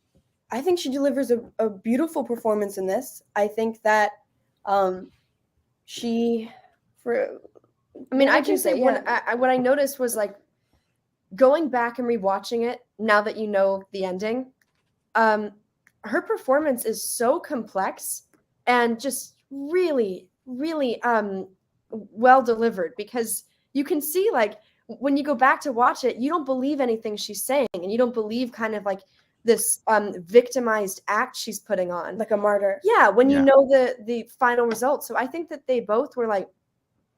I think she delivers a beautiful performance in this. I think that I can say what I noticed was like going back and rewatching it now that you know the ending. Her performance is so complex and just really, really well delivered, because you can see like when you go back to watch it, you don't believe anything she's saying, and you don't believe kind of like this victimized act she's putting on, like a martyr. Yeah, when you know the final result. So I think that they both were like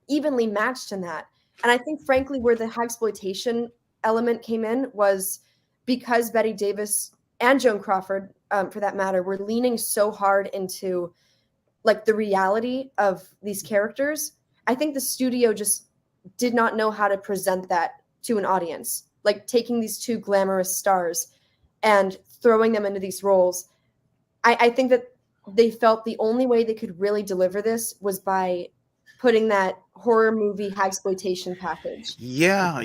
evenly matched in that. And I think frankly where the hagsploitation element came in was because Betty Davis and Joan Crawford, for that matter, were leaning so hard into like the reality of these characters. I think the studio just did not know how to present that to an audience, like taking these two glamorous stars and throwing them into these roles. I think that they felt the only way they could really deliver this was by putting that horror movie hagsploitation package. Yeah.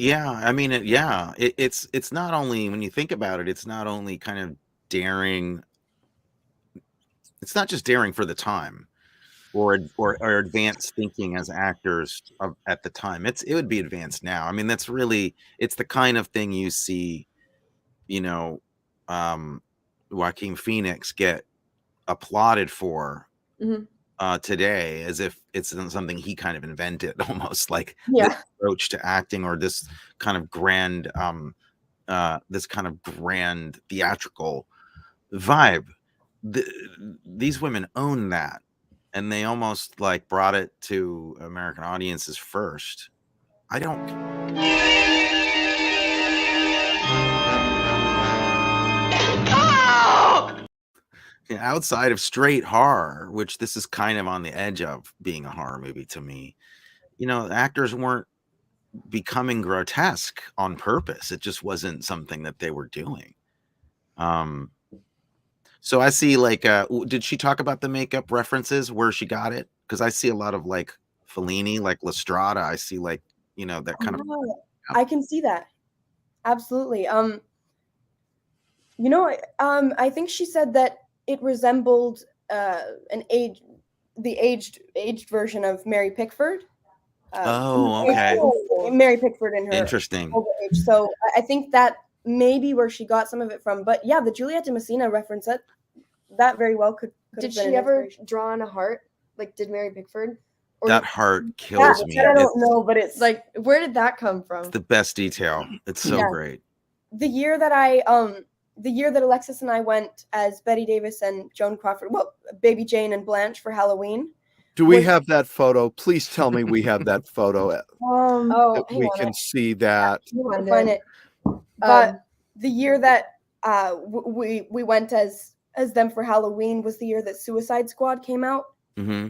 I mean, it's not only, when you think about it, it's not only kind of daring. It's not just daring for the time, or advanced thinking as actors at the time. It would be advanced now. I mean, it's the kind of thing you see, Joaquin Phoenix get applauded for today, as if it's something he kind of invented, almost like this approach to acting, or this kind of grand theatrical vibe. these women own that, and they almost like brought it to American audiences first. I don't. Outside of straight horror, which this is kind of on the edge of being a horror movie to me, actors weren't becoming grotesque on purpose. It just wasn't something that they were doing. So I see like, did she talk about the makeup references where she got it? Because I see a lot of like Fellini, like La Strada. I see like, that kind of. I can see that. Absolutely. I think she said that it resembled the aged version of Mary Pickford. Okay. Mary Pickford in her interesting older age. So I think that may be where she got some of it from. But yeah, the Juliette de Messina reference, that very well could Did have been she ever inspiration. draw on a heart? Like, did Mary Pickford? Or that heart kills me. I don't know, but it's like, where did that come from? It's the best detail. It's so great. The year that Alexis and I went as Betty Davis and Joan Crawford, Baby Jane and Blanche for Halloween. Do we have that photo? Please tell me we have that photo. We can see that. We'll find it. But the year that we went as them for Halloween was the year that Suicide Squad came out. Mm-hmm.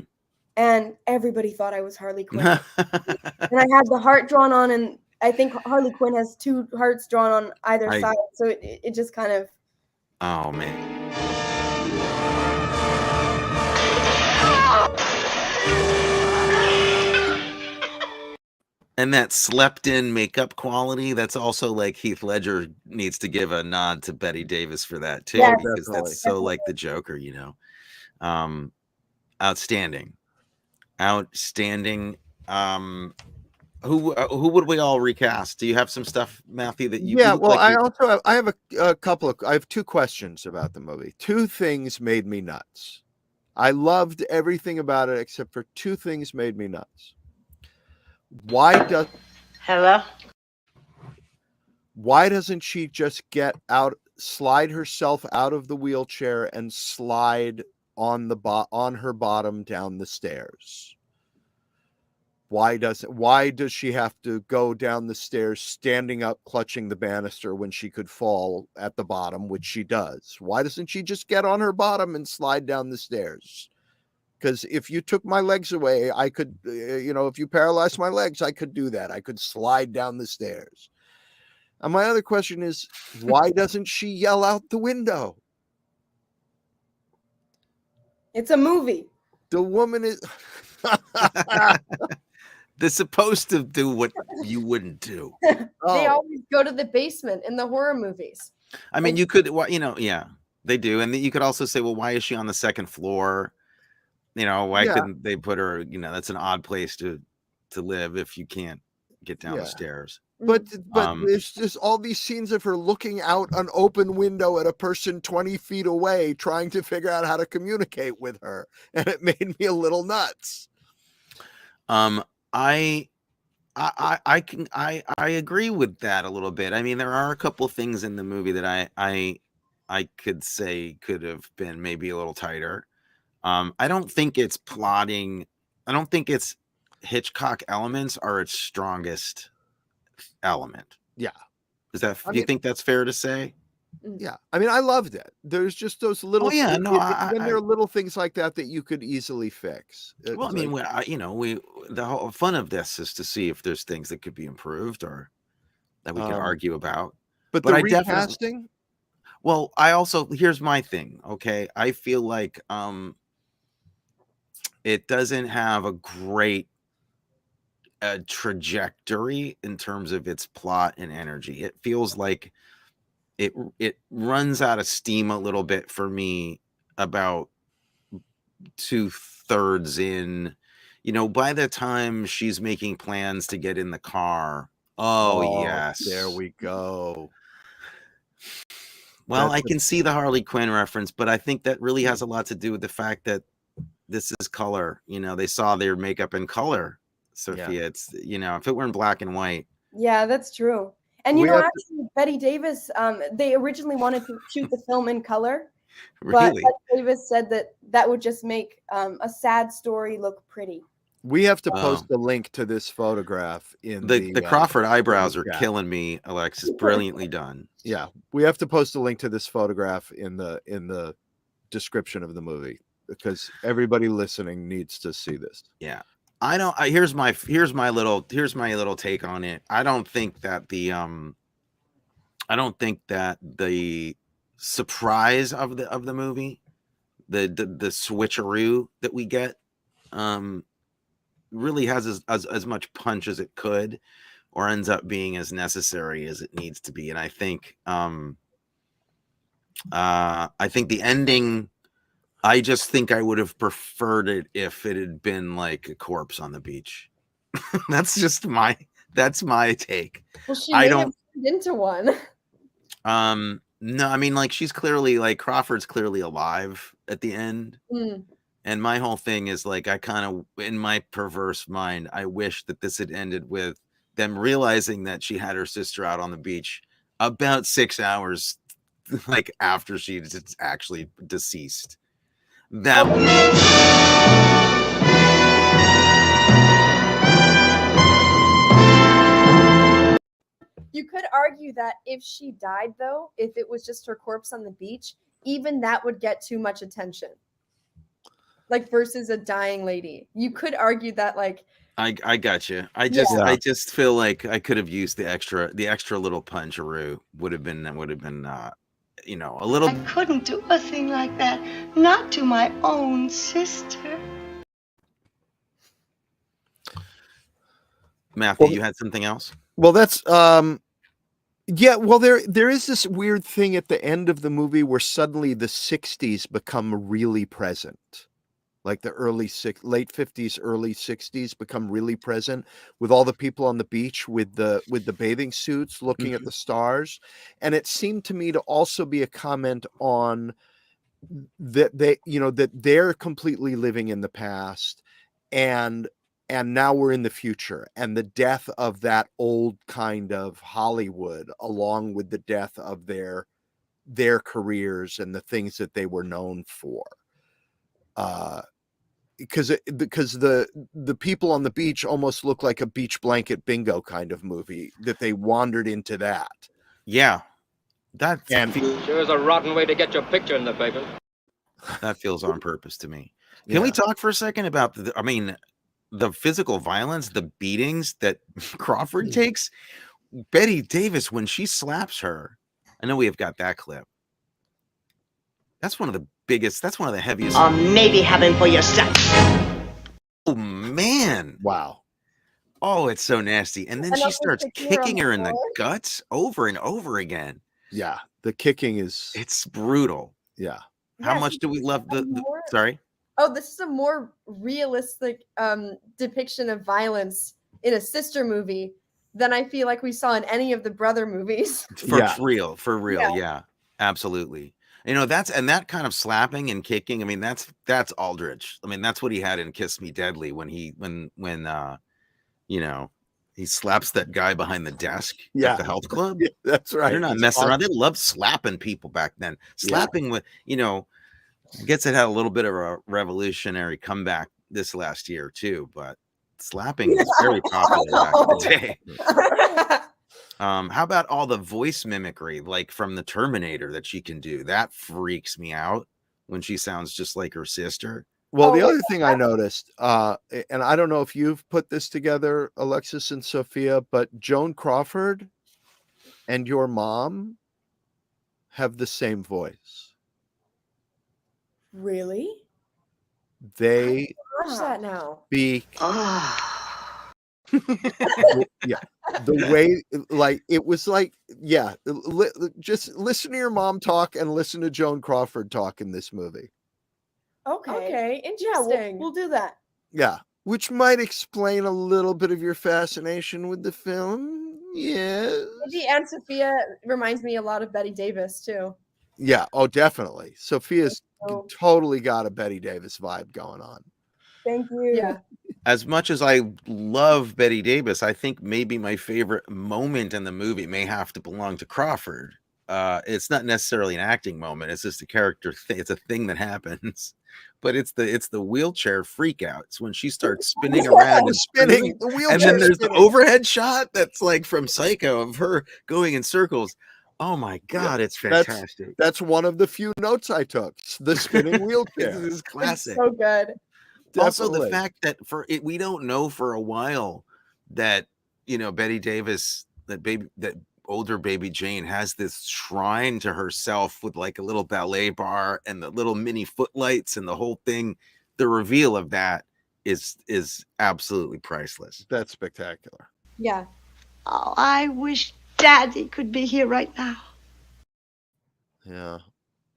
And everybody thought I was Harley Quinn. And I had the heart drawn on, and I think Harley Quinn has two hearts drawn on either side. So it just kind of. Oh, man. And that slept-in makeup quality, that's also like Heath Ledger needs to give a nod to Betty Davis for that, too. Yeah, because that's so like the Joker, Outstanding. Who would we all recast? Do you have some stuff, Matthew, that you? Yeah, well, like I have I have two questions about the movie. Two things made me nuts. I loved everything about it except for two things made me nuts. Why doesn't she just slide herself out of the wheelchair and slide on her bottom down the stairs? Why does she have to go down the stairs standing up clutching the banister when she could fall at the bottom, which she does? Why doesn't she just get on her bottom and slide down the stairs? Because if you took my legs away, I could, if you paralyzed my legs, I could do that. I could slide down the stairs. And my other question is, why doesn't she yell out the window? It's a movie. The woman is. They're supposed to do what you wouldn't do. They always go to the basement in the horror movies. I mean, you could, yeah, they do. And you could also say, well, why is she on the second floor? Why couldn't they put her, that's an odd place to live if you can't get down the stairs. But there's just all these scenes of her looking out an open window at a person 20 feet away, trying to figure out how to communicate with her. And it made me a little nuts. I agree with that a little bit. I mean, there are a couple things in the movie that I could say could have been maybe a little tighter. I don't think it's plotting. I don't think it's Hitchcock elements are its strongest element. Yeah. Do you think that's fair to say? Yeah. I mean, I loved it. There's just those little, there are little things like that you could easily fix. Well, I mean, the whole fun of this is to see if there's things that could be improved or that we could argue about. But the recasting? Well, here's my thing. Okay. I feel like, it doesn't have a great trajectory in terms of its plot and energy. It feels like it runs out of steam a little bit for me about 2/3 in. By the time she's making plans to get in the car, yes, there we go. Well, I can see the Harley Quinn reference, but I think that really has a lot to do with the fact that this is color. They saw their makeup in color, Sophia. Yeah. It's, if it were in black and white. Yeah, that's true. And actually, Betty Davis, they originally wanted to shoot the film in color, But Really? Davis said that would just make a sad story look pretty. We have to Wow. post a link to this photograph in The Crawford eyebrows are chat. killing me, Alexis. Brilliantly done. Yeah, we have to post a link to this photograph in the description of the movie because everybody listening needs to see this. Yeah. Here's my little take on it. I don't think that the surprise of the movie, the switcheroo that we get, really has as much punch as it could, or ends up being as necessary as it needs to be. And I think the ending, I just think I would have preferred it if it had been like a corpse on the beach. That's my take. Well, she I may don't have turned into one. No, I mean, like, she's clearly, like, Crawford's clearly alive at the end. Mm. And my whole thing is, like, I kind of, in my perverse mind, I wish that this had ended with them realizing that she had her sister out on the beach about 6 hours, like, after she's actually deceased. That You could argue that if she died, though, if it was just her corpse on the beach, even that would get too much attention. Like versus a dying lady. You could argue that, like, I got you. I just feel like I could have used the extra little puncheroo would have been a little. I couldn't do a thing like that, not to my own sister. Matthew, you had something else? Well, that's yeah, well there is this weird thing at the end of the movie where suddenly the 60s become really present. Like the late 50s, early 60s become really present with all the people on the beach with the bathing suits looking at the stars. And it seemed to me to also be a comment on that that they're completely living in the past and now we're in the future, and the death of that old kind of Hollywood along with the death of their careers and the things that they were known for. Because the people on the beach almost look like a beach blanket bingo kind of movie that they wandered into that. Yeah. Sure is a rotten way to get your picture in the paper. That feels on purpose to me. Can we talk for a second about the physical violence, the beatings that Crawford takes? Betty Davis, when she slaps her, I know we have got that clip. That's one of the biggest, that's one of the heaviest. Or maybe heaven for yourself. Oh, man. Wow. Oh, it's so nasty. And then she starts kicking her in the guts over and over again. Yeah. The kicking it's brutal. Yeah. How much do we love sorry? Oh, this is a more realistic depiction of violence in a sister movie than I feel like we saw in any of the brother movies. For real. Yeah, absolutely. That kind of slapping and kicking. I mean, that's Aldrich. I mean, that's what he had in Kiss Me Deadly when he slaps that guy behind the desk at the health club. Yeah, that's right. They're not messing around. They loved slapping people back then. Slapping with, I guess it had a little bit of a revolutionary comeback this last year too, but slapping was very popular back in the day. How about all the voice mimicry, like from the Terminator that she can do? That freaks me out when she sounds just like her sister. Well, the other thing I noticed, and I don't know if you've put this together, Alexis and Sophia, but Joan Crawford and your mom have the same voice. Really? They Watch that now. speak. Yeah, the way, like, it was like, yeah, just listen to your mom talk and listen to Joan Crawford talk in this movie. Okay. Interesting. Yeah, we'll do that. Yeah, which might explain a little bit of your fascination with the film. Yeah. Maybe Aunt Sophia reminds me a lot of Betty Davis too. Yeah. Oh, definitely. Sophia's totally got a Betty Davis vibe going on. Thank you. Yeah. As much as I love Betty Davis, I think maybe my favorite moment in the movie may have to belong to Crawford. it's not necessarily an acting moment. It's just a character thing. It's a thing that happens. But it's the wheelchair freak out. It's when she starts spinning around and spinning, the and wheelchair then there's spinning. the overhead shot that's like from Psycho of her going in circles. Oh my God, it's fantastic. That's one of the few notes I took. The spinning wheelchair. This is classic. So good. Also, the Definitely. fact that we don't know for a while that Betty Davis, that older baby Jane, has this shrine to herself with like a little ballet bar and the little mini footlights and the whole thing. The reveal of that is absolutely priceless. That's spectacular. Yeah. Oh, I wish Daddy could be here right now. Yeah.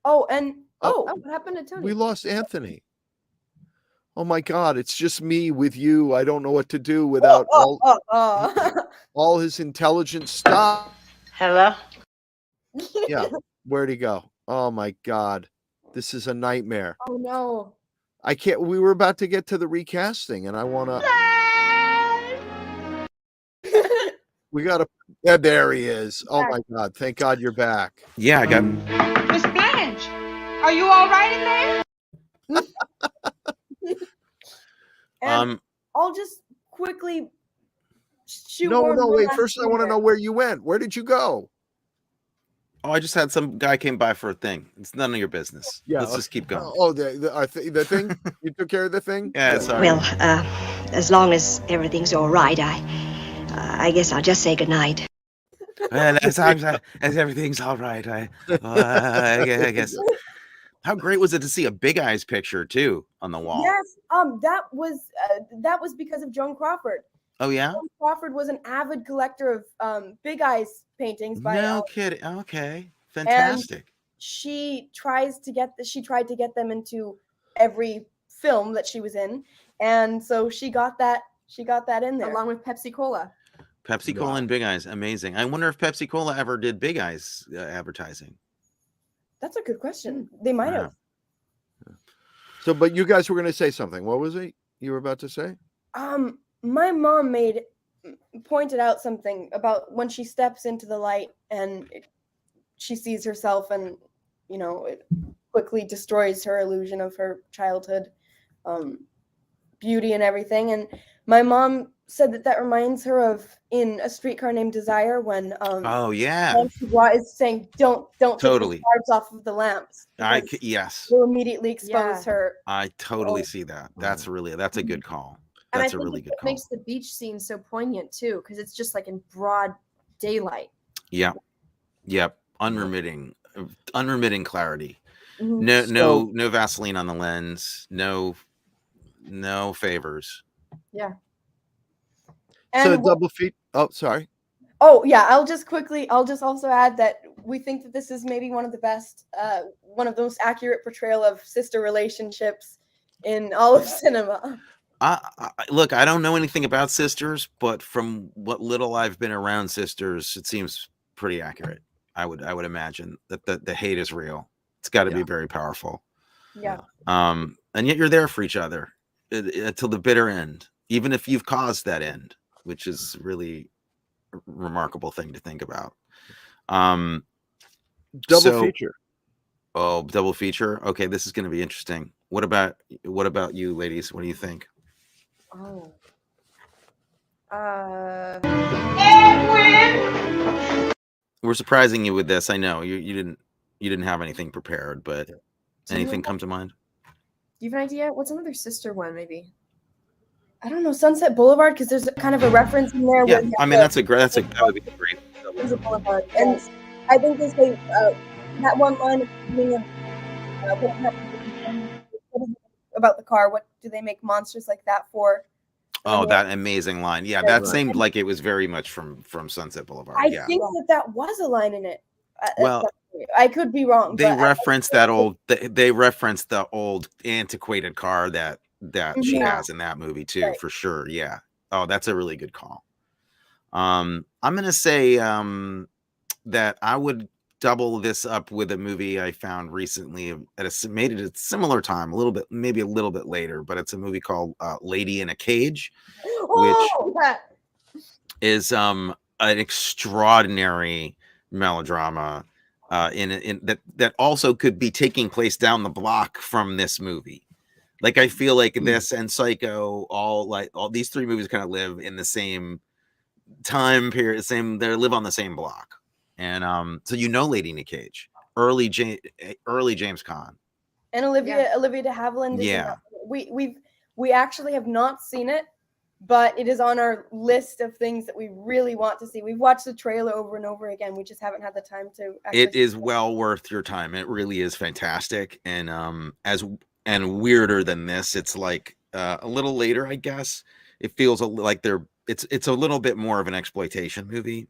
Oh, and what happened to Tony? We lost Anthony. Oh my God, it's just me with you. I don't know what to do without all his intelligent stuff. Hello? Yeah. Where'd he go? Oh my God. This is a nightmare. Oh no. I can't. We were about to get to the recasting, and I want to. We got to. Yeah, there he is. Oh my God. Thank God you're back. Yeah, I got. Miss Blanche, are you all right in there? And I'll just quickly shoot. No, one wait. last First, I thing want to there. know where you went. Where did you go? Oh, I just had some guy came by for a thing. It's none of your business. Yeah. Let's just keep going. Oh, the thing? You took care of the thing? Yeah, sorry. Well, as long as everything's all right, I guess I'll just say goodnight. Well, as everything's all right, I guess. How great was it to see a Big Eyes picture too on the wall? Yes. That was because of Joan Crawford. Oh yeah. Joan Crawford was an avid collector of Big Eyes paintings. No kidding. Okay, fantastic. She tried to get them into every film that she was in, and so she got that in there Along with Pepsi Cola. Pepsi Cola and Big Eyes, amazing. I wonder if Pepsi Cola ever did Big Eyes advertising. That's a good question. They might have. So, but you guys were going to say something. What was it you were about to say? My mom pointed out something about when she steps into the light and she sees herself, and it quickly destroys her illusion of her childhood beauty and everything. And my mom said that reminds her of In a Streetcar Named Desire when oh yeah, is saying don't totally take the stars off of the lamps. Yes, will immediately expose her. I totally see that. That's a good call. And That's I a think really good it call. makes the beach scene so poignant too, because it's just like in broad daylight. Yeah. Yep. Unremitting clarity. Mm-hmm. No Vaseline on the lens. No favors. Yeah. So double feet. Oh, sorry. Oh yeah, I'll just also add that we think that this is maybe one of the best, one of the most accurate portrayal of sister relationships in all of cinema. Look, I don't know anything about sisters, but from what little I've been around sisters, it seems pretty accurate. I would imagine that the hate is real. It's got to be very powerful. Yeah. And yet you're there for each other until the bitter end, even if you've caused that end, which is really a remarkable thing to think about. Double feature. Oh, double feature. Okay, this is going to be interesting. What about you, ladies? What do you think? Oh. Edwin! We're surprising you with this. I know you didn't have anything prepared, but anything come to mind? Do you have an idea? What's another sister one, maybe? I don't know, Sunset Boulevard, because there's kind of a reference in there. Yeah, I mean that would be great. Sunset Boulevard, and I think they say that one line at the beginning of what happened about the car. What do they make monsters like that for? Oh, that amazing line. Yeah, that seemed like it was very much from Sunset Boulevard. I think that was a line in it. Well, I could be wrong. They referenced that old. They referenced the old antiquated car that she has in that movie too, for sure. Yeah. Oh, that's a really good call. I'm gonna say that I would double this up with a movie I found recently made it at a similar time, maybe a little bit later, but it's a movie called Lady in a Cage, which is an extraordinary melodrama in that also could be taking place down the block from this movie. Like I feel like this and Psycho, all these three movies kind of live in the same time period, they live on the same block. And so Lady Nick Cage, early James Caan, and Olivia de Havilland. Yeah, we actually have not seen it, but it is on our list of things that we really want to see. We've watched the trailer over and over again. We just haven't had the time to. It is well worth your time. It really is fantastic, and and weirder than this. It's like a little later, I guess. It feels like it's a little bit more of an exploitation movie,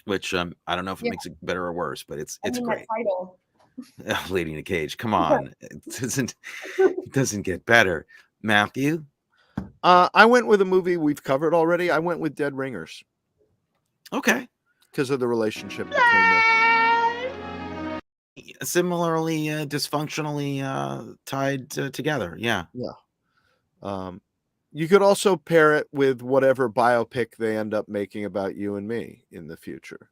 which I don't know if it makes it better or worse, but it's great. Title. Lady in a Cage, come on. It doesn't get better. Matthew? I went with a movie we've covered already. I went with Dead Ringers. Okay. Because of the relationship between them. Similarly dysfunctionally tied together. Yeah. You could also pair it with whatever biopic they end up making about you and me in the future.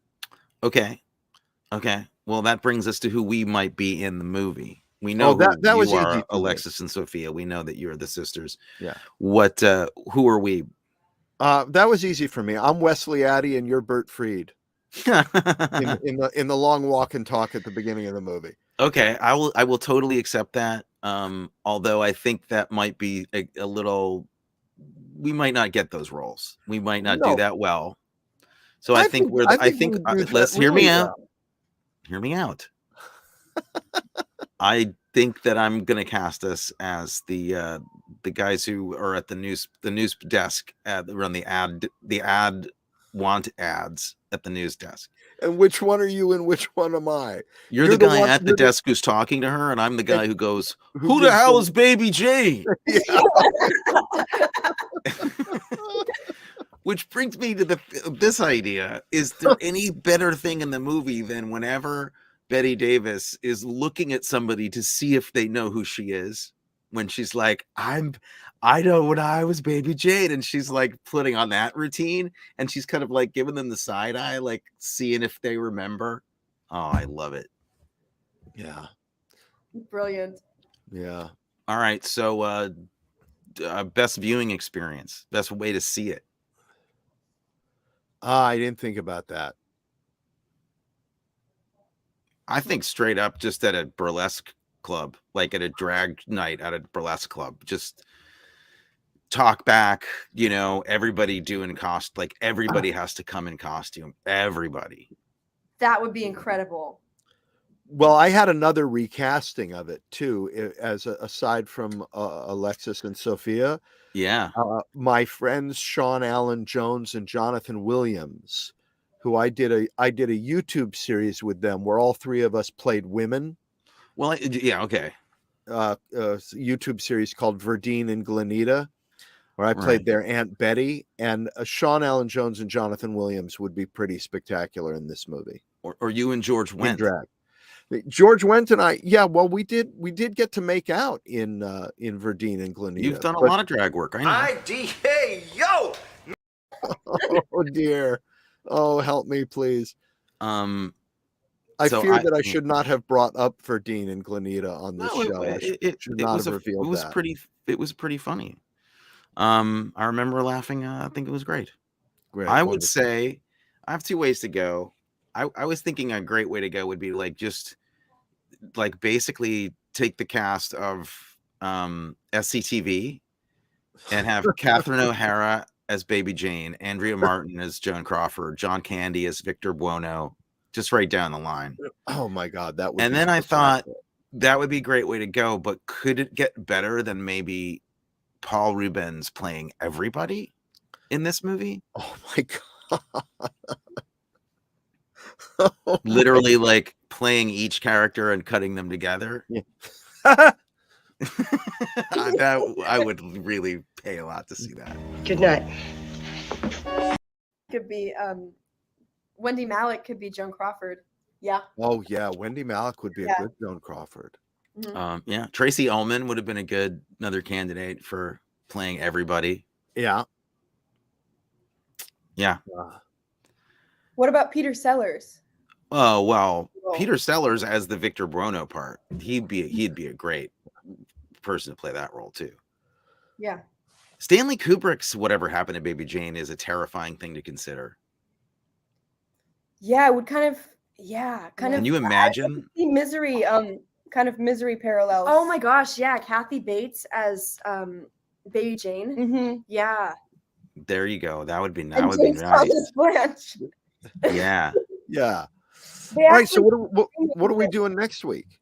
Okay. Well, that brings us to who we might be in the movie. We know that was are, easy Alexis and Sophia. We know that you're the sisters. Yeah. What? Who are we? That was easy for me. I'm Wesley Addy, and you're Bert Freed. in the long walk and talk at the beginning of the movie. Okay, I will totally accept that. Although I think that might be a little. We might not get those roles. We might not do that well. So I think let's hear me out. Hear me out. I think that I'm gonna cast us as the guys who are at the news desk run the ad want ads at the news desk. And which one are you and which one am I? You're the guy at the desk who's talking to her, and I'm the guy who goes, "Who the hell is Baby Jane?" Which brings me to this idea. Is there any better thing in the movie than whenever Betty Davis is looking at somebody to see if they know who she is, when she's like, I know when I was Baby Jane, and she's like putting on that routine, and she's kind of like giving them the side eye, like seeing if they remember. Oh, I love it. Yeah. Brilliant. Yeah. All right. So best viewing experience, best way to see it. I didn't think about that. I think straight up just at a burlesque club, like at a drag night at a burlesque club, just talk back, everybody doing like everybody has to come in costume. Everybody. That would be incredible. Well, I had another recasting of it too, aside from Alexis and Sophia. Yeah. My friends Sean Allen Jones and Jonathan Williams, who I did a YouTube series with them where all three of us played women. Well, yeah, okay. YouTube series called Verdine and Glenita, where I played their Aunt Betty, and Sean Allen Jones and Jonathan Williams would be pretty spectacular in this movie. Or you and George Wendt. George Wendt and I, we did get to make out in Verdine and Glenita. You've done a lot of drag work, I know. IDA, yo! Oh dear. Oh, help me, please. I fear that I should not have brought up Verdine and Glenita on this show. I should not have revealed that. It was pretty funny. I remember laughing. I think it was great. Great. I would say I have two ways to go. I was thinking a great way to go would be basically take the cast of SCTV and have Catherine O'Hara as Baby Jane, Andrea Martin as Joan Crawford, John Candy as Victor Buono, just right down the line. Oh my God, that would. And then I thought that would be a great way to go, but could it get better than maybe Paul Rubens playing everybody in this movie? Oh my God. Literally like playing each character and cutting them together. Yeah. I would really pay a lot to see that. Good night. Could be Wendy Malick could be Joan Crawford. Yeah. Oh yeah, Wendy Malick would be a good Joan Crawford. Mm-hmm. Yeah, Tracy Ullman would have been another candidate for playing everybody. Yeah. Yeah. What about Peter Sellers? Oh well, Peter Sellers as the Victor Buono part. He'd be a great person to play that role too. Yeah. Stanley Kubrick's Whatever Happened to Baby Jane is a terrifying thing to consider. Yeah, it would kind of. Yeah, kind of. Can you imagine? The misery, kind of misery parallels. Oh my gosh, yeah, Kathy Bates as Baby Jane. Mm-hmm. Yeah. There you go. That would be And that would be James nice. Thomas Blanche. Yeah. Yeah. They All right. So actually- what are we doing next week?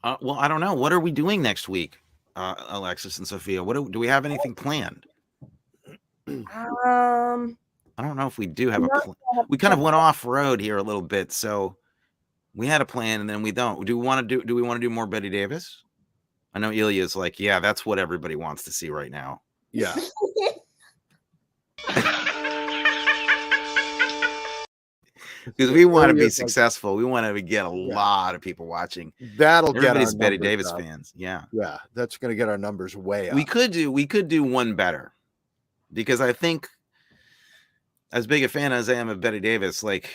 Well, I don't know. What are we doing next week, Alexis and Sophia? What do we have anything planned? I don't know if we do have a plan. We kind of went off road here a little bit, so we had a plan and then we don't. Do we want to do more Betty Davis? I know Ilya's like, yeah, that's what everybody wants to see right now. Yeah. Because we want to be successful. We want to get a lot of people watching. That'll get everybody's our Betty numbers Davis up. fans. Yeah. Yeah, that's going to get our numbers way up. We could do one better, because I think, as big a fan as I am of Betty Davis, like,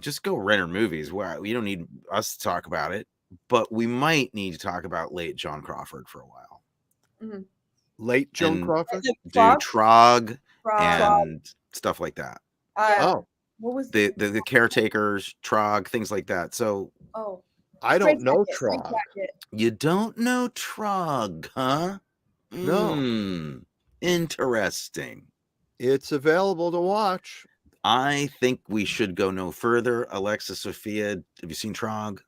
just go rent her movies. Well, you don't need us to talk about it, but we might need to talk about late John Crawford for a while. Mm-hmm. Late Joan Crawford? Do Trog and stuff like that. What was the caretakers, Trog, things like that. So I don't know Trog. You don't know Trog, huh? No. Interesting. It's available to watch. I think we should go no further. Alexa, Sophia, have you seen Trog?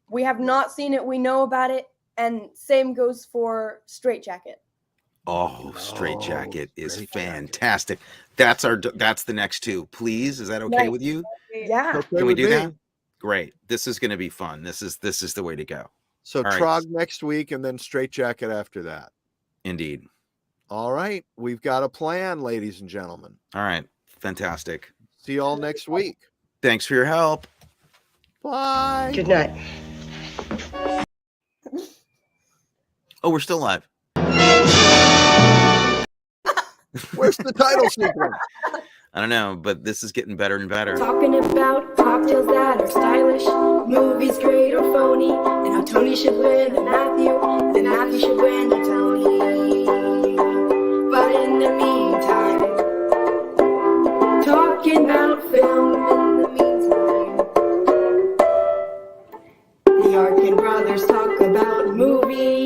We have not seen it. We know about it, and same goes for Straight Jacket. Oh, Straight Jacket is fantastic. That's the next two. Please, is that okay with you? Yeah. Okay Can we with do me. that? Great. This is going to be fun. This is the way to go. So All right. Trog next week and then Straight Jacket after that. Indeed. All right. We've got a plan, ladies and gentlemen. All right. Fantastic. See you all next week. Thanks for your help. Bye. Good night. Oh, we're still live. Where's the title sequence? I don't know, but this is getting better and better. Talking about cocktails that are stylish, movies great or phony, and how Tony should win a Matthew, and Matthew should win a Tony. But in the meantime, talking about film in the meantime, the Arkin brothers talk about movies.